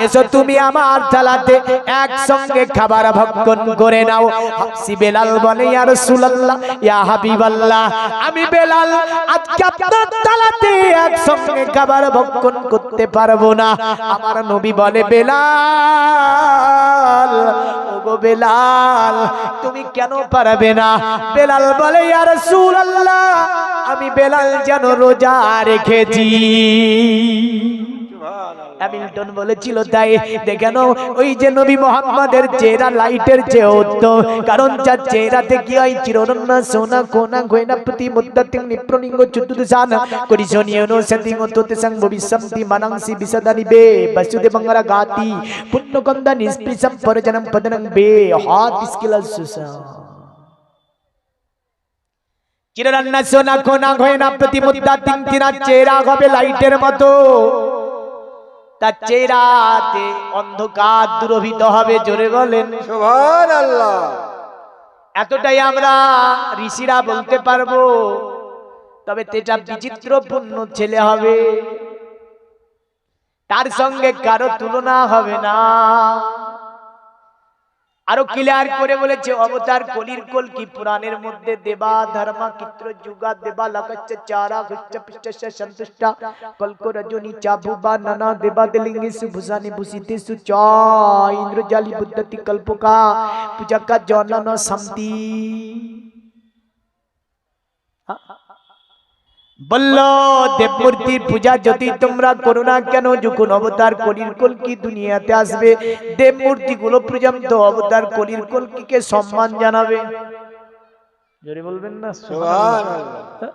এসো তুমি আমার থালাতে একসঙ্গে খাবার ভক্ষণ করে নাও। আবসি বেলাল বলে, ইয়া রাসূলুল্লাহ, ইয়া হাবিবাল্লাহ, আমি বেলাল আজকে আপনার থালাতে একসঙ্গে খাবার ভক্ষণ করতে পারবো না। আমার নবী বলে, বেলাল, ওগো বেলাল, তুমি কেন পারবে না? বেলাল বলে, ইয়া রাসূলুল্লাহ, আমি বেলাল যেন রোজা রেখেছি। হ্যামিল্টন বলেছিল তাই। দেখেন ওই যে নবী মুহাম্মাদের চেহারা লাইটের চেয়ে উত্তম, কারণ যার চেহারাতে কি হয়, চিররত্ন সোনা কোনা গয়না প্রতি মুদ্দাতিং নিপ্রলিঙ্গ চতুর্দশান করিশনিয়নো সতিং অততে সং ভবিষ্যন্তি মানংসি বিসদানি বে বসুদেবঙ্গরা গাতি পুণ্যকন্দা নিষ্পৃসম পরজনম পদনং বে হাত স্কিলাল সুসা। চিররত্ন সোনা কোনা গয়না প্রতি মুদ্দাতিং, তিনার চেহারা হবে লাইটের মতো, তার চেহারাতে অন্ধকার দূরভূত হবে। জোরে বলেন সুবহানাল্লাহ। এতটাই আমরা ঋষিরা বলতে পারবো, তবে তেটা বিচিত্রপূর্ণ ছেলে হবে, তার সঙ্গে কারো তুলনা হবে না। আরো ক্লিয়ার করে বলেছে, অবতার কলির কল কি পুরাণের মধ্যে দেবা ধর্মা চিত্র যুগা দেবা লকচ্চ চারা গুচ্চ পিষ্টস্য সন্তুষ্টা কলক রজনী চাবুবা নানা দেবা দেলিঙ্গি সুভুসানি ভূষিতে সুচ ইন্দ্রজালি বুদ্ধতি কল্পকা পূজা কা জনন শান্তি। বলল, দেবমূর্তির পূজা যদি তোমরা করো না কেন, যখন অবতার কলির কলকি দুনিয়াতে আসবে, দেবমূর্তি গুলো পর্যন্ত অবতার কলির কলকিকে সম্মান জানাবে। জোরে বলবেন না সুবহানাল্লাহ।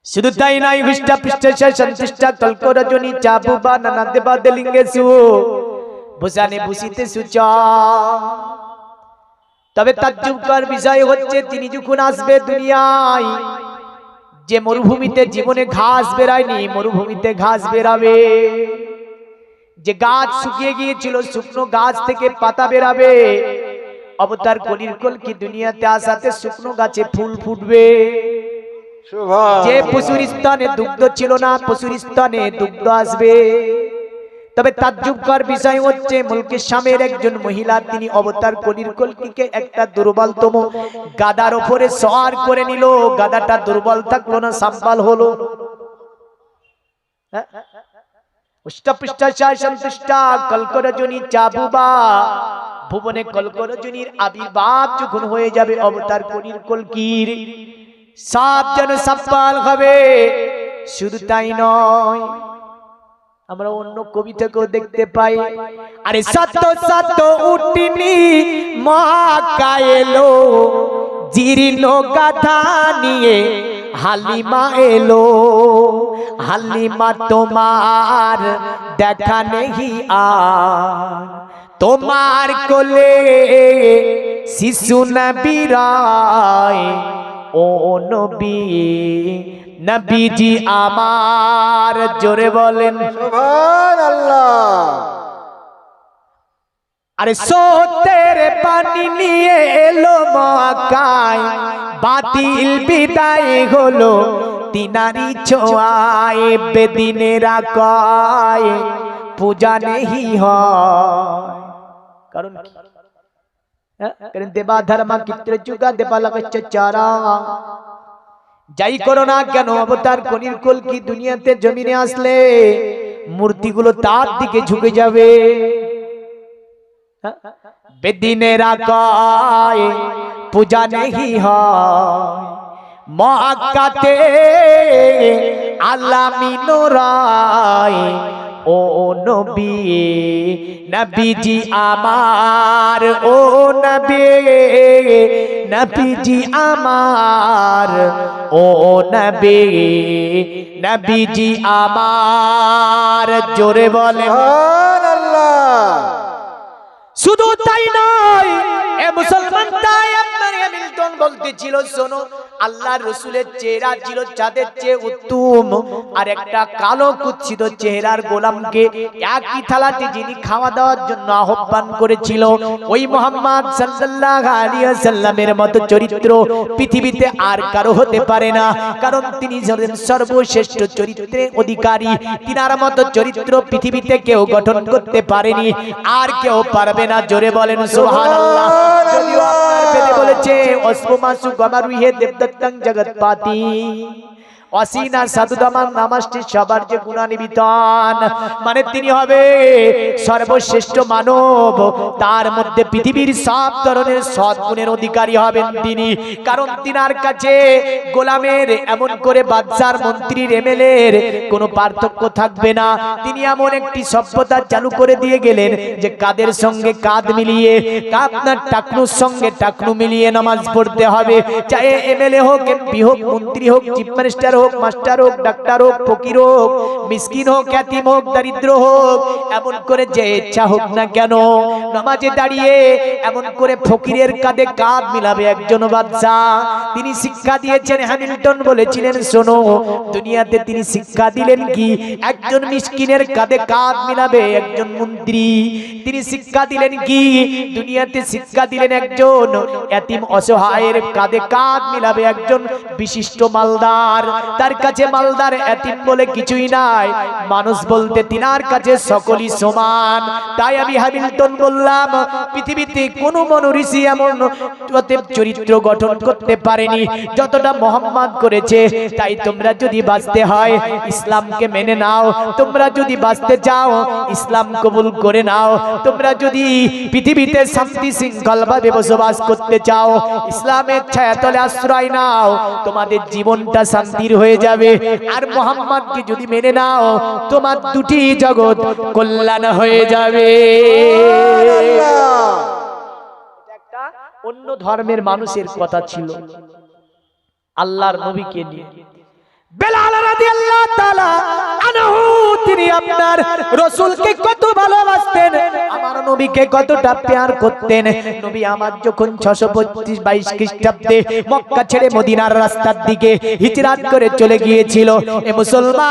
শুধু তাই নয়, হৃষ্ট পৃষ্ঠ সন্তুষ্টা কল্ক রজনী চাবুবা নানা দেবা দেলিঙ্গে সু ভূষানে ভূষিতে সুচ। তবে তাজ্জুবকর বিষয় হচ্ছে, তিনি যখন আসবে দুনিয়ায়, যে মরুভূমিতে জীবনে ঘাস বেরায়নি, মরুভূমিতে ঘাস বেরাবে। যে গাছ শুকিয়ে গিয়েছিল, শুকনো গাছ থেকে পাতা বেরাবে। অবতার কলির কলকি দুনিয়াতে আসাতে শুকনো গাছে ফুল ফুটবে। যে পশুর স্তনে দুগ্ধ ছিল না, পশুর স্তনে দুগ্ধ আসবে। তবে তাজ্জুবকর বিষয় হচ্ছে, মুলকে শামের একজন মহিলা, তিনি অবতার কলির কলকিকে একটা দুর্বলতম গাদার উপরে সওয়ার করে নিল। গাদাটা দুর্বল থাকলো না, সাম্বাল হলো। সন্তুষ্টা কল্ক রজনী চাবুবা, ভুবনে কল্ক রজনীর আবির্ভাব যখন হয়ে যাবে অবতার কলির কলকির, সব যেন সাম্বাল হবে। শুধু তাই নয়, আমরা অন্য কবিতাকেও দেখতে পাই, আরে সত্য সত্য উঠিনি মা কায়েলো, জীর্ণ গাথা নিয়ে হালিমা এলো। হালিমা তোমার দেখা নেই আর, তোমার কোলে শিশু নবী রায়। ও নবী, নবীজি আমার, জোরে বলেন সুবহানাল্লাহ। আরে সোতের পানি নিয়ে এলো মক্কায়, বাতিল বিদায় হলো তিনারি ছোঁয়ায়। বেদিনেরা কয় পূজা নেই হয়, কারণ কি? কারণ দেবা ধর্মা কিত্রে যুগা দেবা লাগছে চারা। যাই করো না কেন, অবতার কনির কুল কি দুনিয়াতে জমিনে আসলে মূর্তিগুলো তার দিকে ঝুঁকে যাবে। বেদিনেরা কয় পূজা নেই হয়। মক্কাতে আলামিনোরায়। ও নবী, নবীজি আমার। ও নবী, নবীজি আমার। ও নবী, নবীজি আমার, জোরে বলেন সুবহানাল্লাহ। শুধু তাই নয়, এ মুসলমান, তাই আপনার হ্যামিল্টন বলতেছিল, শোনো, আল্লাহর রাসূলের চেহারা ছিল চাঁদের চেয়ে উত্তম। আর একটা কালো কুৎসিত চেহারার গোলামকে একই থালাতে যিনি খাওয়া দাওয়ার জন্য আহ্বান করেছিল, ওই মুহাম্মদ সাল্লাল্লাহু আলাইহি ওয়াসাল্লামের মতো চরিত্র পৃথিবীতে আর কারো হতে পারে না। কারণ তিনি হলেন সর্বশ্রেষ্ঠ চরিত্রের অধিকারী। তিনার মতো চরিত্র পৃথিবীতে কেউ গঠন করতে পারেনি, আর কেউ পারবে না। জোরে বলেন সুবহানাল্লাহ। যদিও আপনার বেদে বলেছে অস্পমাসু গমারুহে দেবদত্তং জগৎপাতি, অসীনা সাধুদামান নামাষ্টি সবার যে গুণানিবিতান। মানে তিনি হবে সর্বশ্রেষ্ঠ মানব, তার মধ্যে পৃথিবীর সব ধরনের সদ্গুণের অধিকারী হবেন তিনি। কারণ তিনার কাছে গোলামের, এমন করে বাদশার, মন্ত্রীর, এমএলএর কোনো পার্থক্য থাকবে না। তিনি এমন একটি সভ্যতা চালু করে দিয়ে গেলেন যে কাদের সঙ্গে কাঁধ মিলিয়ে, আপনার টাকনুর সঙ্গে টাকনু মিলিয়ে নামাজ পড়তে হবে। চাহে এমএলএ হোক, এমপি হোক, মন্ত্রী হোক, চিফ মিনিস্টার হোক, মাস্টার হোক, ডাক্তার হোক, ফকির হোক, মিসকিন হোক, ইয়াতীম হোক, দরিদ্র হোক, এমন করে যে ইচ্ছা হোক না কেন, নামাজে দাঁড়িয়ে এমন করে ফকিরের কাঁধে কাঁধ মিলাবে একজন বাদশা। তিনি শিক্ষা দিয়েছেন, হ্যামিল্টন বলেছিলেন, শোনো, দুনিয়াতে তিনি শিক্ষা দিলেন কি? একজন মিসকিনের কাঁধে কাঁধ মিলাবে একজন মন্ত্রী। তিনি শিক্ষা দিলেন কি? দুনিয়াতে শিক্ষা দিলেন একজন ইয়াতীম অসহায়ের কাঁধে কাঁধ মিলাবে একজন বিশিষ্ট মালদার। তার কাছে মালদার ইয়াতীম বলে কিছুই নাই, মানুষ বলতে তিনার কাছে সকলই সমান। তাই আমি হ্যামিল্টন বললাম, পৃথিবীতে কোনো মনীষী এমন চরিত্র গঠন করতে পারেনি যতটা মুহাম্মদ করেছে। তাই তোমরা যদি বাঁচতে হয় ইসলামকে মেনে নাও, তোমরা যদি বাঁচতে চাও ইসলাম কবুল করে নাও, তোমরা যদি পৃথিবীতে শান্তি শৃঙ্খলা ভাবে বসবাস করতে চাও ইসলামের ছায়াতলে আশ্রয় নাও, তোমাদের জীবনটা শান্তির হয়ে যাবে। আর মুহাম্মদকে যদি মেনে নাও তোমার দুটি জগৎ কল্যাণ হয়ে যাবে। একটা অন্য ধর্মের মানুষের কথা ছিল, আল্লাহর নবীকে নিয়ে। বেলাল রাদিয়াল্লাহু তাআলা আনহু, তিনি আপনার রাসূলকে কত ভালোবাসতেন, আমার নবীকে কতটা প্যার করতেন। নবী আমার যখন 622 খ্রিস্টাব্দে মক্কা ছেড়ে মদিনার রাস্তার দিকে হিজরত করে চলে গিয়েছিল, এ মুসলমান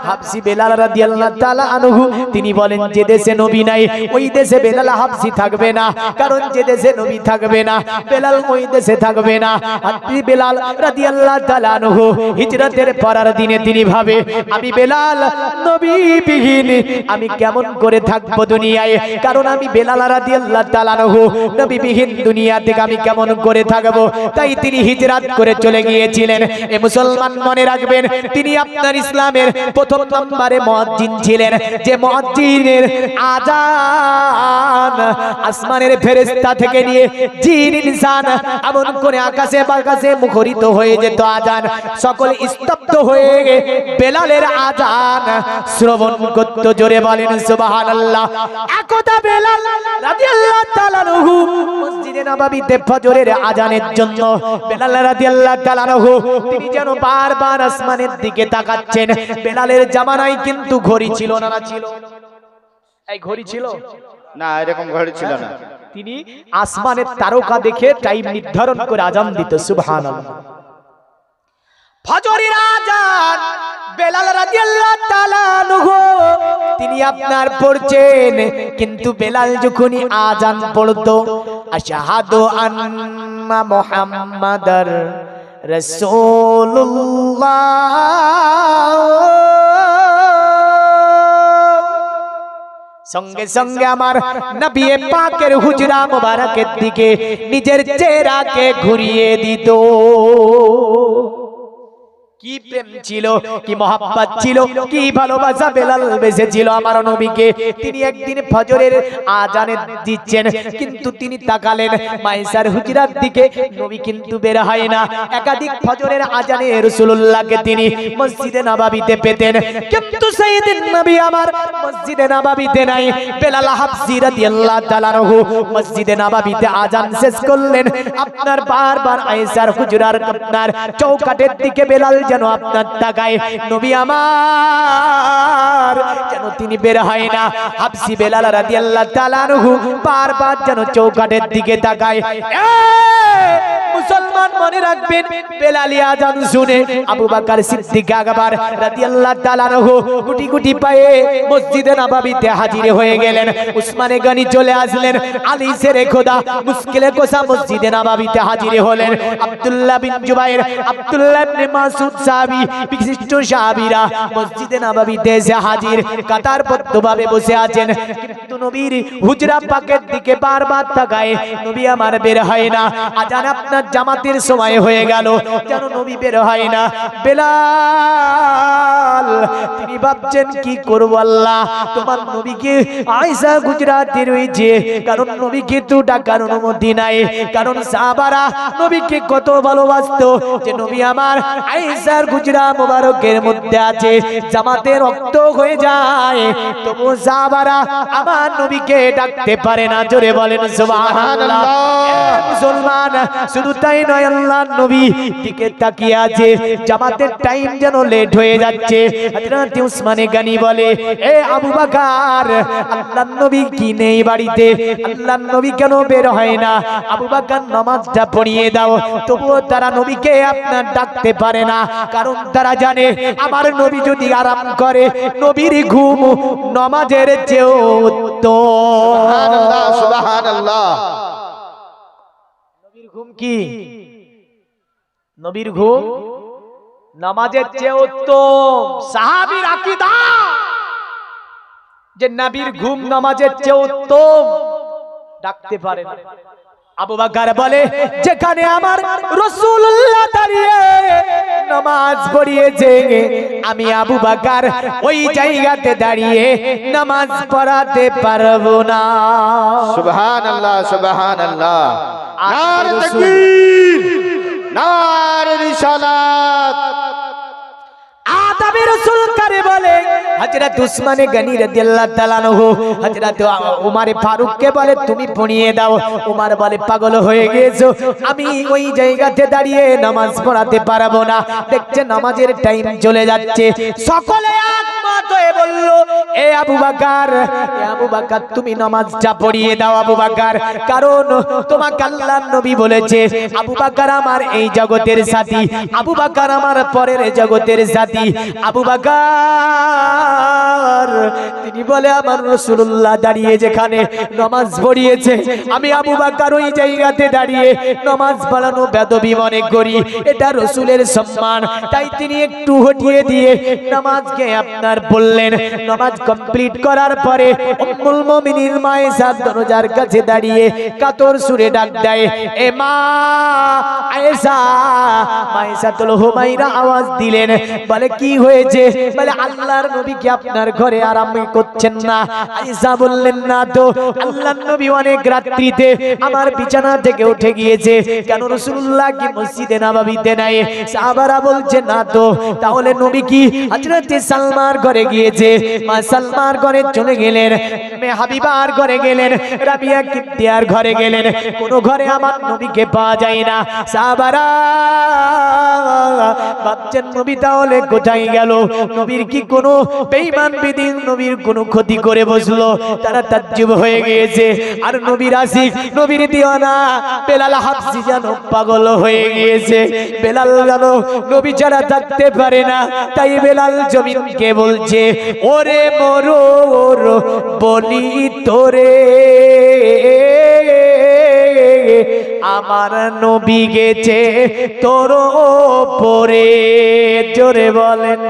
হাবশী বেলাল রাদিয়াল্লাহু তাআলা আনহু তিনি বলেন, যে দেশে নবী নাই ওই দেশে বেলাল হাবশী থাকবে না। কারণ যে দেশে নবী থাকবে না বেলাল ওই দেশে থাকবে না। হাবশী বেলাল রাদিয়াল্লাহু তাআলা আনহু হিজরতের পরের দিনে তিনি ভাবে, আমি বেলাল নবীবিহীন আমি কেমন করে থাকবো দুনিয়ায়। কারণ আমি বেলাল রাদিয়াল্লাহু তাআলা আনহু নবীবিহীন দুনিয়া থেকে আমি কেমন করে থাকবো। তাই তিনি হিজরত করে চলে গিয়েছিলেন। এ মুসলমান মনে রাখবেন, তিনি আপনার ইসলামের প্রথম নম্বরে মুয়াজ্জিন ছিলেন, যে মুয়াজ্জিনের আযান আসমানের ফেরেশতা থেকে নিয়ে জিন ইনসান এমন করে আকাশে বাতাসে মুখরিত হয়ে যেত আযান, সকল স্তব্ধ হয়ে বেলালের আযান শ্রবণ করত। জোরে বলেন সুবহানাল্লাহ। একদা বেলাল রাদিয়াল্লাহু তাআলা আনহু মসজিদে নববীতে ফজরের আজানের জন্য বেলাল রাদিয়াল্লাহু তাআলা আনহু তিনি যেন বারবার আসমানের দিকে তাকাচ্ছেন। বেলালের জামানায় কিন্তু ঘড়ি ছিল না, ছিল? এই ঘড়ি ছিল না, এরকম ঘড়ি ছিল না। তিনি আসমানের তারকা দেখে টাইম নির্ধারণ করে আজান দিত। সুবহানাল্লাহ। ফজরের আজান বেলাল রাদিয়াল্লাহু তাআলা আনহু তিনি আপনার পড়ছেন, কিন্তু বেলাল যখনই আজান পড়তো আশহাদু আন্না মুহাম্মাদার রাসূলুল্লাহ, সঙ্গে সঙ্গে আমার নবী পাকের হুজরা মুবারকের দিকে নিজের চেহারাকে ঘুরিয়ে দিত। কি প্রেম ছিল, কি মহব্বত ছিল, কি ভালোবাসা বেলাল বেসেছিল আমার নবীকে। তিনি একদিন ফজরের আজানে দিচ্ছেন, কিন্তু তিনি তাকালেন মায়েশার হুজরার দিকে, নবী কিন্তু বের হয় না। একাধিক ফজরের আজানে রাসূলুল্লাহকে তিনি মসজিদে নববীতে পেতেন, কিন্তু সাইয়েদিন নবী আমার মসজিদে নববীতে নাই। বেলাল হাবশী রাদিয়াল্লাহু তাআলা আনহু মসজিদে নববীতে আজান শেষ করলেন, আপনার বারবার আয়েশার হুজরার আপনার চৌকাঠের দিকে বেলাল যেন আপনার তাকায়, নবী আমার যেন তিনি বের হয় না। হাবশী বেলাল রাদিয়াল্লাহু তাআলা আনহু বারবার যেন চৌকাঠের দিকে তাকায়। মুসলমান মনে রাখবেন, বেলালি আজান শুনে আবু বকর সিদ্দিক আকবর রাদিয়াল্লাহু তাআলা আনহু গুটি গুটি পায়ে মসজিদে নববীতে হাজির হয়ে গেলেন। উসমানে গনি চলে আসলেন, আলী শেরে খোদা মুশকিলে কোসা মসজিদে নববীতে হাজির হলেন। আব্দুল্লাহ বিন জুবাইর, আব্দুল্লাহ ইবনে মাসউদ সাহাবী, বিশিষ্ট সাহাবীরা মসজিদে নববীতে এসে হাজির, কাতারবদ্ধভাবে বসে আছেন, কিন্তু নবীর হুজরা পাকের দিকে বারবার তাকায়, নবী আমার বের হয় না। আজান আপনার জামাতের সময় হয়ে গেল, যেন নবী বের হয় না। বেলাল তিনি ভাবছেন কি করব আল্লাহ, তোমার নবীকে আয়েশা গুজরাতে রয়েছে, কারণ নবীকে তো ডাকার অনুমতি নাই, কারণ সাহাবারা নবীকে কত ভালোবাসতো যে নবী আমার আয়েশার গুজরা মোবারকের মধ্যে আছে, জামাতে রক্ত হয়ে যায়, তবু সাহাবারা আমার নবীকে ডাকতে পারে না। জোরে বলেন সুবহানাল্লাহ। মুসলমান শুধু তাই নয়, আল্লাহর নবী দিকে তাকিয়ে আছে, জামাতের টাইম যেন লেট হয়ে যাচ্ছে। হযরত উসমানে গনি বলে, এ আবু বকর, আল্লাহর নবী কি নেই বাড়িতে? আল্লাহর নবী কেন বের হয় না? আবু বকর নামাজটা পড়িয়ে দাও। তবুও তারা নবীকে আপনার ডাকতে পারে না, কারণ তারা জানে আমার নবী যদি আরাম করে, নবীর ঘুম নামাজের চেয়েও উত্তম। সুবহানাল্লাহ, সুবহানাল্লাহ। নবীর ঘুম কি? নবীর ঘুম নামাজের চেয়ে উত্তম। সাহাবীর আকীদা যে নবীর ঘুম নামাজের চেয়ে উত্তম, ডাকতে পারে না। আবু বকর বলে, যেখানে আমার রাসূলুল্লাহ দাঁড়িয়ে নামাজ পড়িয়েছে, আমি আবু বকর ওই জায়গাতে দাঁড়িয়ে নামাজ পড়াতে পারবো না। সুবহানাল্লাহ, সুবহানাল্লাহ। নারে তাকবীর, নারে রিসালাত। আদবে রাসূল কারে বলে, হযরত উসমানে গনি রাদিয়াল্লাহু তাআলা আনহু হযরত ওমর ফারুক কে বলে, তুমি পড়িয়ে দাও। ওমর বলে, পাগল হয়ে গেছো, আমি ওই জায়গাতে দাঁড়িয়ে নামাজ পড়াতে পারবো না। দেখছে নামাজের টাইম চলে যাচ্ছে, সকলে একমত হয়ে বলল, এ আবু বকর, এ আবু বকর, তুমি নামাজটা পড়িয়ে দাও আবু বকর, কারণ তোমাকে আল্লাহর নবী বলেছে আবু বকর আমার এই জগতের সাথী, আবু বকর আমার পরের জগতের সাথী। আবু বকর তিনি বলে, আমার রাসূলুল্লাহ দাঁড়িয়ে যেখানে নামাজ পড়িয়েছে, আমি আবু বকর ওই জায়গাতে দাঁড়িয়ে নামাজ পড়ানো বেদবি মনে করি, এটা রাসূলের সম্মান, তাই তিনি একটু হটিয়ে দিয়ে নামাজকে আপনার বললেন। নামাজ কমপ্লিট করার পরে উম্মুল মুমিনিন মা আয়েশা দরজার কাছে দাঁড়িয়ে কাতর সুরে ডাক দেয়, এ মা আয়েশা। মা আয়েশাতুল হুমায়রা আওয়াজ দিলেন, বলে কি হয়েছে? বলে আল্লাহর নবী কি আপনার ঘরে আরাম করছেন না? আয়েশা বললেন, না তো, আল্লাহর নবী অনেক রাত্রিতে আমার বিছানা থেকে উঠে গিয়েছে। কেন, রাসূলুল্লাহ কি মসজিদে নববীতে নাই? সাহাবারা বলছে, না তো। তাহলে নবী কি হযরত সালমার ঘরে গিয়েছে, মা সালমার ঘরে চলে গেলেন, মে হাবিবার ঘরে গেলেন, রাবিয়া কিপ্তিয়ার ঘরে গেলেন, কোন ঘরে আমার নবীকে পাওয়া যায় না। সাহাবারা ভাবছেন নবী তাহলে কোথায় গেল, নবীর কি কোনো বেঈমান বিদিন নবীর কোনো ক্ষতি করে বসলো, তারা তাজ্জুব হয়ে গিয়েছে। আর নবীর আশিক, নবীর দিওয়ানা বেলাল হাবশি যেন পাগল হয়ে গিয়েছে। বেলাল যেন নবী ছাড়া থাকতে পারে না, তাই বেলাল জমিনকে বলছে, ওরে মরুর বলি তোরে, আমার নবী গেছে তোর ওপরে। জোরে বলেন।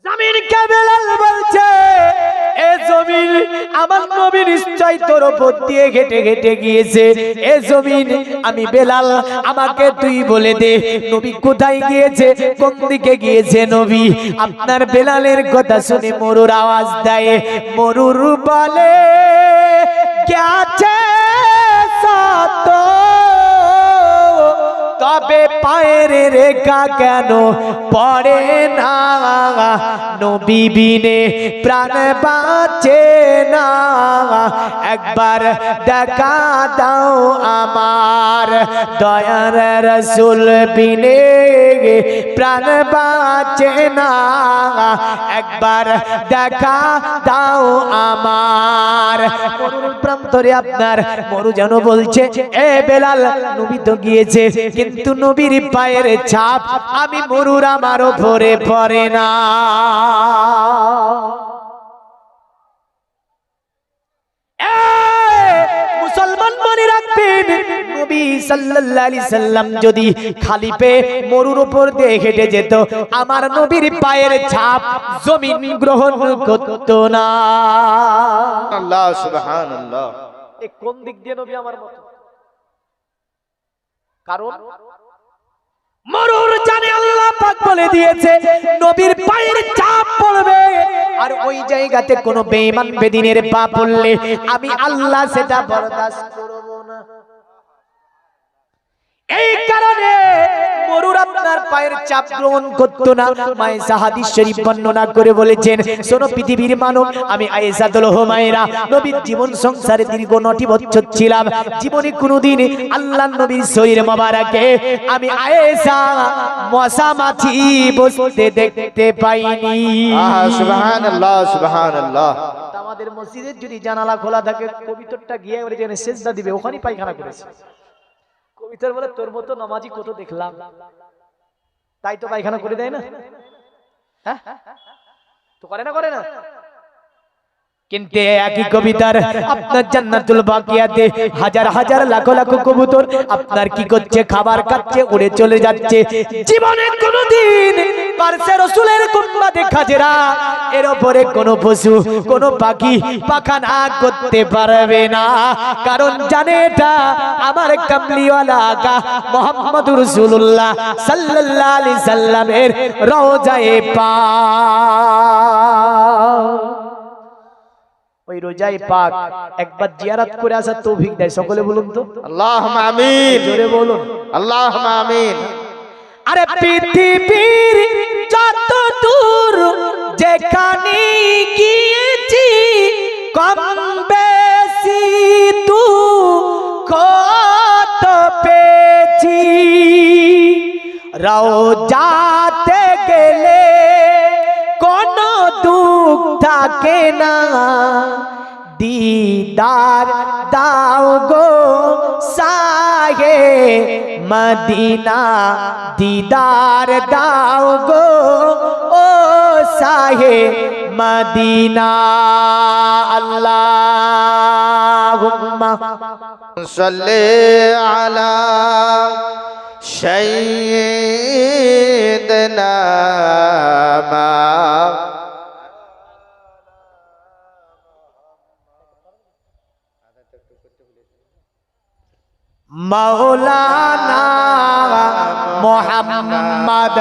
জমিনকে বেলাল বলছে, এ জমিন, আমার নবী নিশ্চয় তোর উপর দিয়ে ঘেটে ঘেটে গিয়েছে। এ জমিন, আমি বেলাল, আমাকে তুই বলে দে নবী কোথায় গিয়েছে, কোন দিকে গিয়েছে নবী। আপনার বেলালের কথা শুনে মরুর আওয়াজ দেয়, মরুর বলে গেছে সত, তবে পায়ের রেখা কেন পড়ে না, নবী বিনে প্রাণ বাঁচে না, একবার দেখা দাও আমার, দয়ার রাসূল বিনে প্রাণ বাঁচে না, একবার দেখা দাও আমার। মরুর প্রান্তরে আপনার মরু যেন বলছে, এ বেলাল, নবী তো গিয়েছে, কিন্তু নবীর পায়ের ছাপ আমি মরুর আমার উপরে পড়ে না। মুসলমান মনে রাখবেন, নবী সাল্লাল্লাহু আলাইহি সাল্লাম যদি খালি পেয়ে মরুর উপর দিয়ে হেঁটে যেত, আমার নবীর পায়ের ছাপ জমিন গ্রহণ করত না। আল্লাহ সুবহানাল্লাহ। এ কোন দিক দিয়ে নবী আমার মতো? কারণ মরুর জানে আল্লাহ পাক বলে দিয়েছে নবীর পায়ের ছাপ পড়বে, আর ওই জায়গাতে কোনো বেঈমান বেদিনের পা পড়লে আমি আল্লাহ সেটা বরদাস্ত করব না। এই কারণে মরুর আপনার পায়ের চাপ গ্রহণ করতো না। মায়েশা হাদিস শরীফ বর্ণনা করে বলেছেন, শোনো পৃথিবীর মানব, আমি আয়েশাতুল হুমায়রা নবীর জীবন সংসারে দীর্ঘ 9টি বছর ছিলাম, জীবনে কোনোদিন আল্লাহর নবীর শরীর মোবারকে আমি আয়েশা মশা মাছি বসতে দেখতে পাইনি। সুবহানাল্লাহ সুবহানাল্লাহ। আমাদের মসজিদের যদি জানালা খোলা থাকে, কবিতরটা গিয়ে ওরে যেখানে সেজদা দিবে ওখানেই পায়খানা করেছে। কবিতর বলে, তোর মতো নামাজি কত দেখলাম, তাই তো পায়খানা করে দেয় না, হ্যাঁ তো করে না, করে না। কিন্তু একই কবিতার আপনার জান্নাতুল বাকিয়াতে হাজার হাজার লাখ লাখ কবুতর আপনার কি করছে, খাবার খাচ্ছে, উড়ে চলে যাচ্ছে। জীবনে কোনোদিন পারসে রাসূলের কুম্বা দেখা জেরা এর উপরে কোনো পশু, কোনো পাখি পাখানা করতে পারবে না, কারণ জানে এটা আমার কামলিওয়ালা আকা মুহাম্মদুর রাসূলুল্লাহ সাল্লাল্লাহু আলাইহি সাল্লামের রওজায়ে পাক। ওই রোজায়ে পাক একবার জিয়ারত করে আসার তৌফিক দেয়, সকলে বলুন তো আল্লাহুম্মা আমিন। জোরে বলুন আল্লাহুম্মা আমিন। আরে পৃথিবীর যত দূর যেখানে গিয়েছি, কম বেশি তু কত পেয়েছি, রওজাতে গেলে কোনো দুঃখ থাকে না, দিদার দাও গো সাহে মদিনা, দিদার দাও গো ও সাহে মদিনা। আল্লাহুম্মা সাল্লি আলা সাইয়্যিদিনা মাওলানা মুহাম্মদ।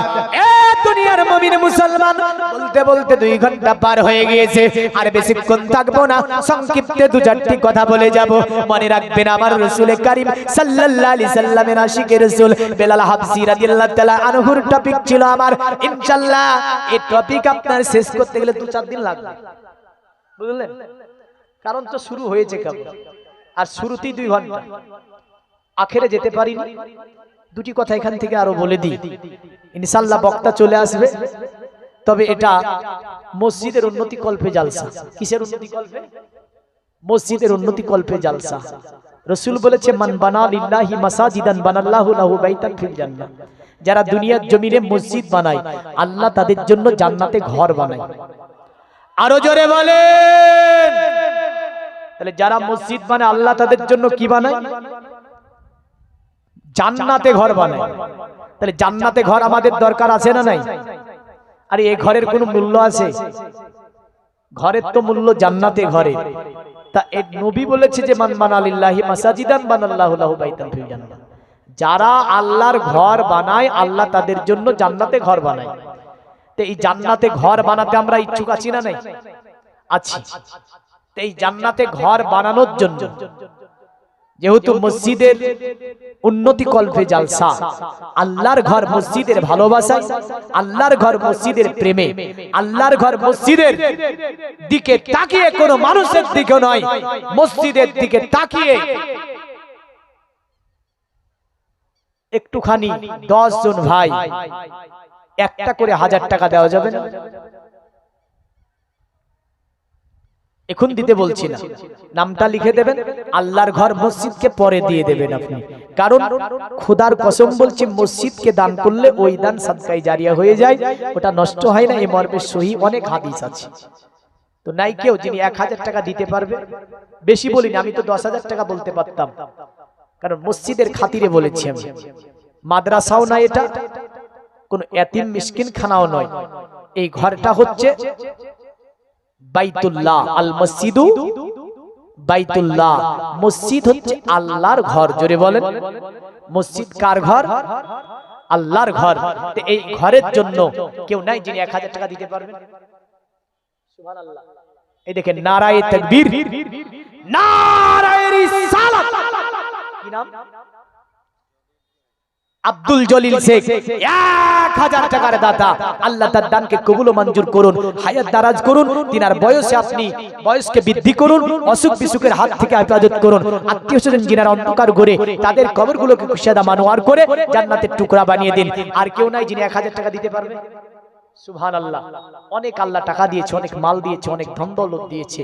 এ দুনিয়ার মুমিন মুসলমান, বলতে বলতে 2 ঘন্টা পার হয়ে গিয়েছে, আর বেশিক্ষণ থাকবো না, সংক্ষিপ্তে 2-4টি কথা বলে যাব। মনে রাখবেন আমার রাসূল করিম সাল্লাল্লাহু আলাইহি সাল্লামের আশিকে রাসূল বেলাল হাবশী রাদিয়াল্লাহু তাআলা আনহুর টপিক ছিল আমার। ইনশাআল্লাহ এই টপিক আপনার শেষ করতে গেলে 2-4 দিন লাগবে, বুঝলেন? কারণ তো শুরু হয়েছে কেবল, আর শুরুতেই 2 ঘন্টা, আখেরে যেতে পারিনি। 2টি কথা এখান থেকে আরো বলে দিই, ইনশাআল্লাহ বক্তা চলে আসবে। তবে এটা মসজিদের উন্নতি কল্পে জালসা। কিসের উন্নতি কল্পে? মসজিদের উন্নতি কল্পে জালসা। রাসূল বলেছে, মান বানা লিল্লাহি মাসাজিদান বানাল্লাহু লাহু বাইতান ফিল জান্নাহ। যারা দুনিয়ার জমিনে মসজিদ বানায়, আল্লাহ তাদের জন্য জান্নাতে ঘর বানায়। আরো জোরে বলেন। তাহলে যারা মসজিদ বানায়, আল্লাহ তাদের জন্য কি বানায়? জান্নাতে ঘর বানায়। তাহলে জান্নাতে ঘর আমাদের দরকার আছে না নাই? আরে এই ঘরের কোনো মূল্য আছে? ঘরের তো মূল্য জান্নাতে ঘরে। তা এই নবী বলেছে যে মান বানা লিল্লাহি মাসাজিদান বানাল্লাহু লাহু বাইতান ফিল জান্নাহ। যারা আল্লাহর ঘর বানায়, আল্লাহ তাদের জন্য জান্নাতে ঘর বানায়। তো এই জান্নাতে ঘর বানাতে আমরা ইচ্ছুক আছি না নাই? আছি। তো এই জান্নাতে ঘর বানানোর জন্য, যেহেতু মসজিদের উন্নতি কল্পে জালসা, আল্লাহর ঘর মসজিদের ভালোবাসায়, আল্লাহর ঘর মসজিদের প্রেমে, আল্লাহর ঘর মসজিদের দিকে তাকিয়ে কোনো মানুষের দিকে নয়, মসজিদের দিকে তাকিয়ে একটুখানি 10 জন ভাই একটা করে 1000 টাকা দেওয়া যাবে না? এখন দিতে বলছি না, নামটা লিখে দেবেন। আল্লাহর ঘর মসজিদকে পরে দিয়ে দেবেন আপনি। কারণ খোদার কসম বলছি, মসজিদকে দান করলে ওই দান সাদকায়ে জারিয়া হয়ে যায়, ওটা নষ্ট হয় না। এই মর্মে সহি অনেক হাদিস আছে। তো নাই কেউ যিনি 1000 টাকা দিতে পারবে? বেশি বলিনি, আমি তো 10,000 টাকা বলতে পারতাম, কারণ মসজিদের খাতিরে বলেছি আমি। মাদ্রাসাও না, এটা কোন এতিম মিসকিন খানাও নয়। এই ঘরটা হচ্ছে বাইতুল্লাহ, আল মসজিদু বাইতুল্লাহ। মসজিদ হচ্ছে আল্লাহর ঘর। জোরে বলেন, মসজিদ কার ঘর? আল্লাহর ঘর। তো এই ঘরের জন্য কেউ নাই যিনি 1000 টাকা দিতে পারবেন? সুবহানাল্লাহ। এই দেখেন, নারায়ে তাকবীর, নারায়ে রিসালাত। কি নাম? আব্দুল জলিল শেখ 1000 টাকার দাতা। আল্লাহ তার দানকে কবুল ও মঞ্জুর করুন, হায়াত দারাজ করুন, তিনার বয়সে আপনি বয়সকে বৃদ্ধি করুন, অসুখ বিসুখের হাত থেকে হেফাজত করুন। আত্মীয়স্বজন যিনারা অন্ধকার ঘরে, তাদের কবরগুলোকে কুশাদা মানোয়ার করে জান্নাতের টুকরা বানিয়ে দিন। আর কেউ নাই যিনি 1000 টাকা দিতে পারবে? সুবহানাল্লাহ। অনেক আল্লাহ টাকা দিয়েছে, অনেক মাল দিয়েছে, অনেক ধন দৌলত দিয়েছে,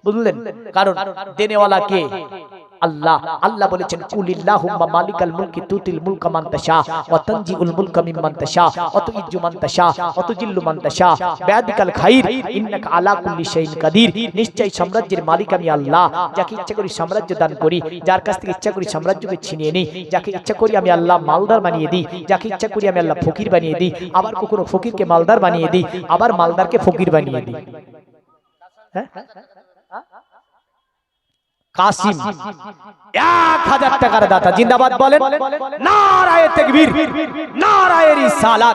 বুঝলেন? কারণ দেনেওয়ালা কে? আল্লাহ। আল্লাহ বলেছেন, কুলিল্লাহুম্মা মালিকাল মুলকি তুতিল মুলকা মান তাশা ওয়া তানজিউল মুলকা মিম্মান তাশা ওয়া তুইজ্জু মান তাশা ওয়া তুজিল্লু মান তাশা বিয়াদিকাল খাইর ইন্নাকা আলা কুল্লি শাইইন কাদির। নিশ্চয়ই সাম্রাজ্যের মালিক আমি আল্লাহ, যাকে ইচ্ছা করি সাম্রাজ্য দান করি, যার কাছ থেকে ইচ্ছা করি সাম্রাজ্যকে ছিনিয়ে নিই, যাকে ইচ্ছা করি আমি আল্লাহ মালদার বানিয়ে দিই, যাকে ইচ্ছা করি আমি আল্লাহ ফকির বানিয়ে দিই, আবার কখনো ফকিরকে মালদার বানিয়ে দিই, আবার মালদারকে ফকির বানিয়ে দিই। হ্যাঁ, কাসিম 1000 টাকার দাতা। জিন্দাবাদ বলেন, নারায়ে তাকবীর, নারায়ে রিসালাত।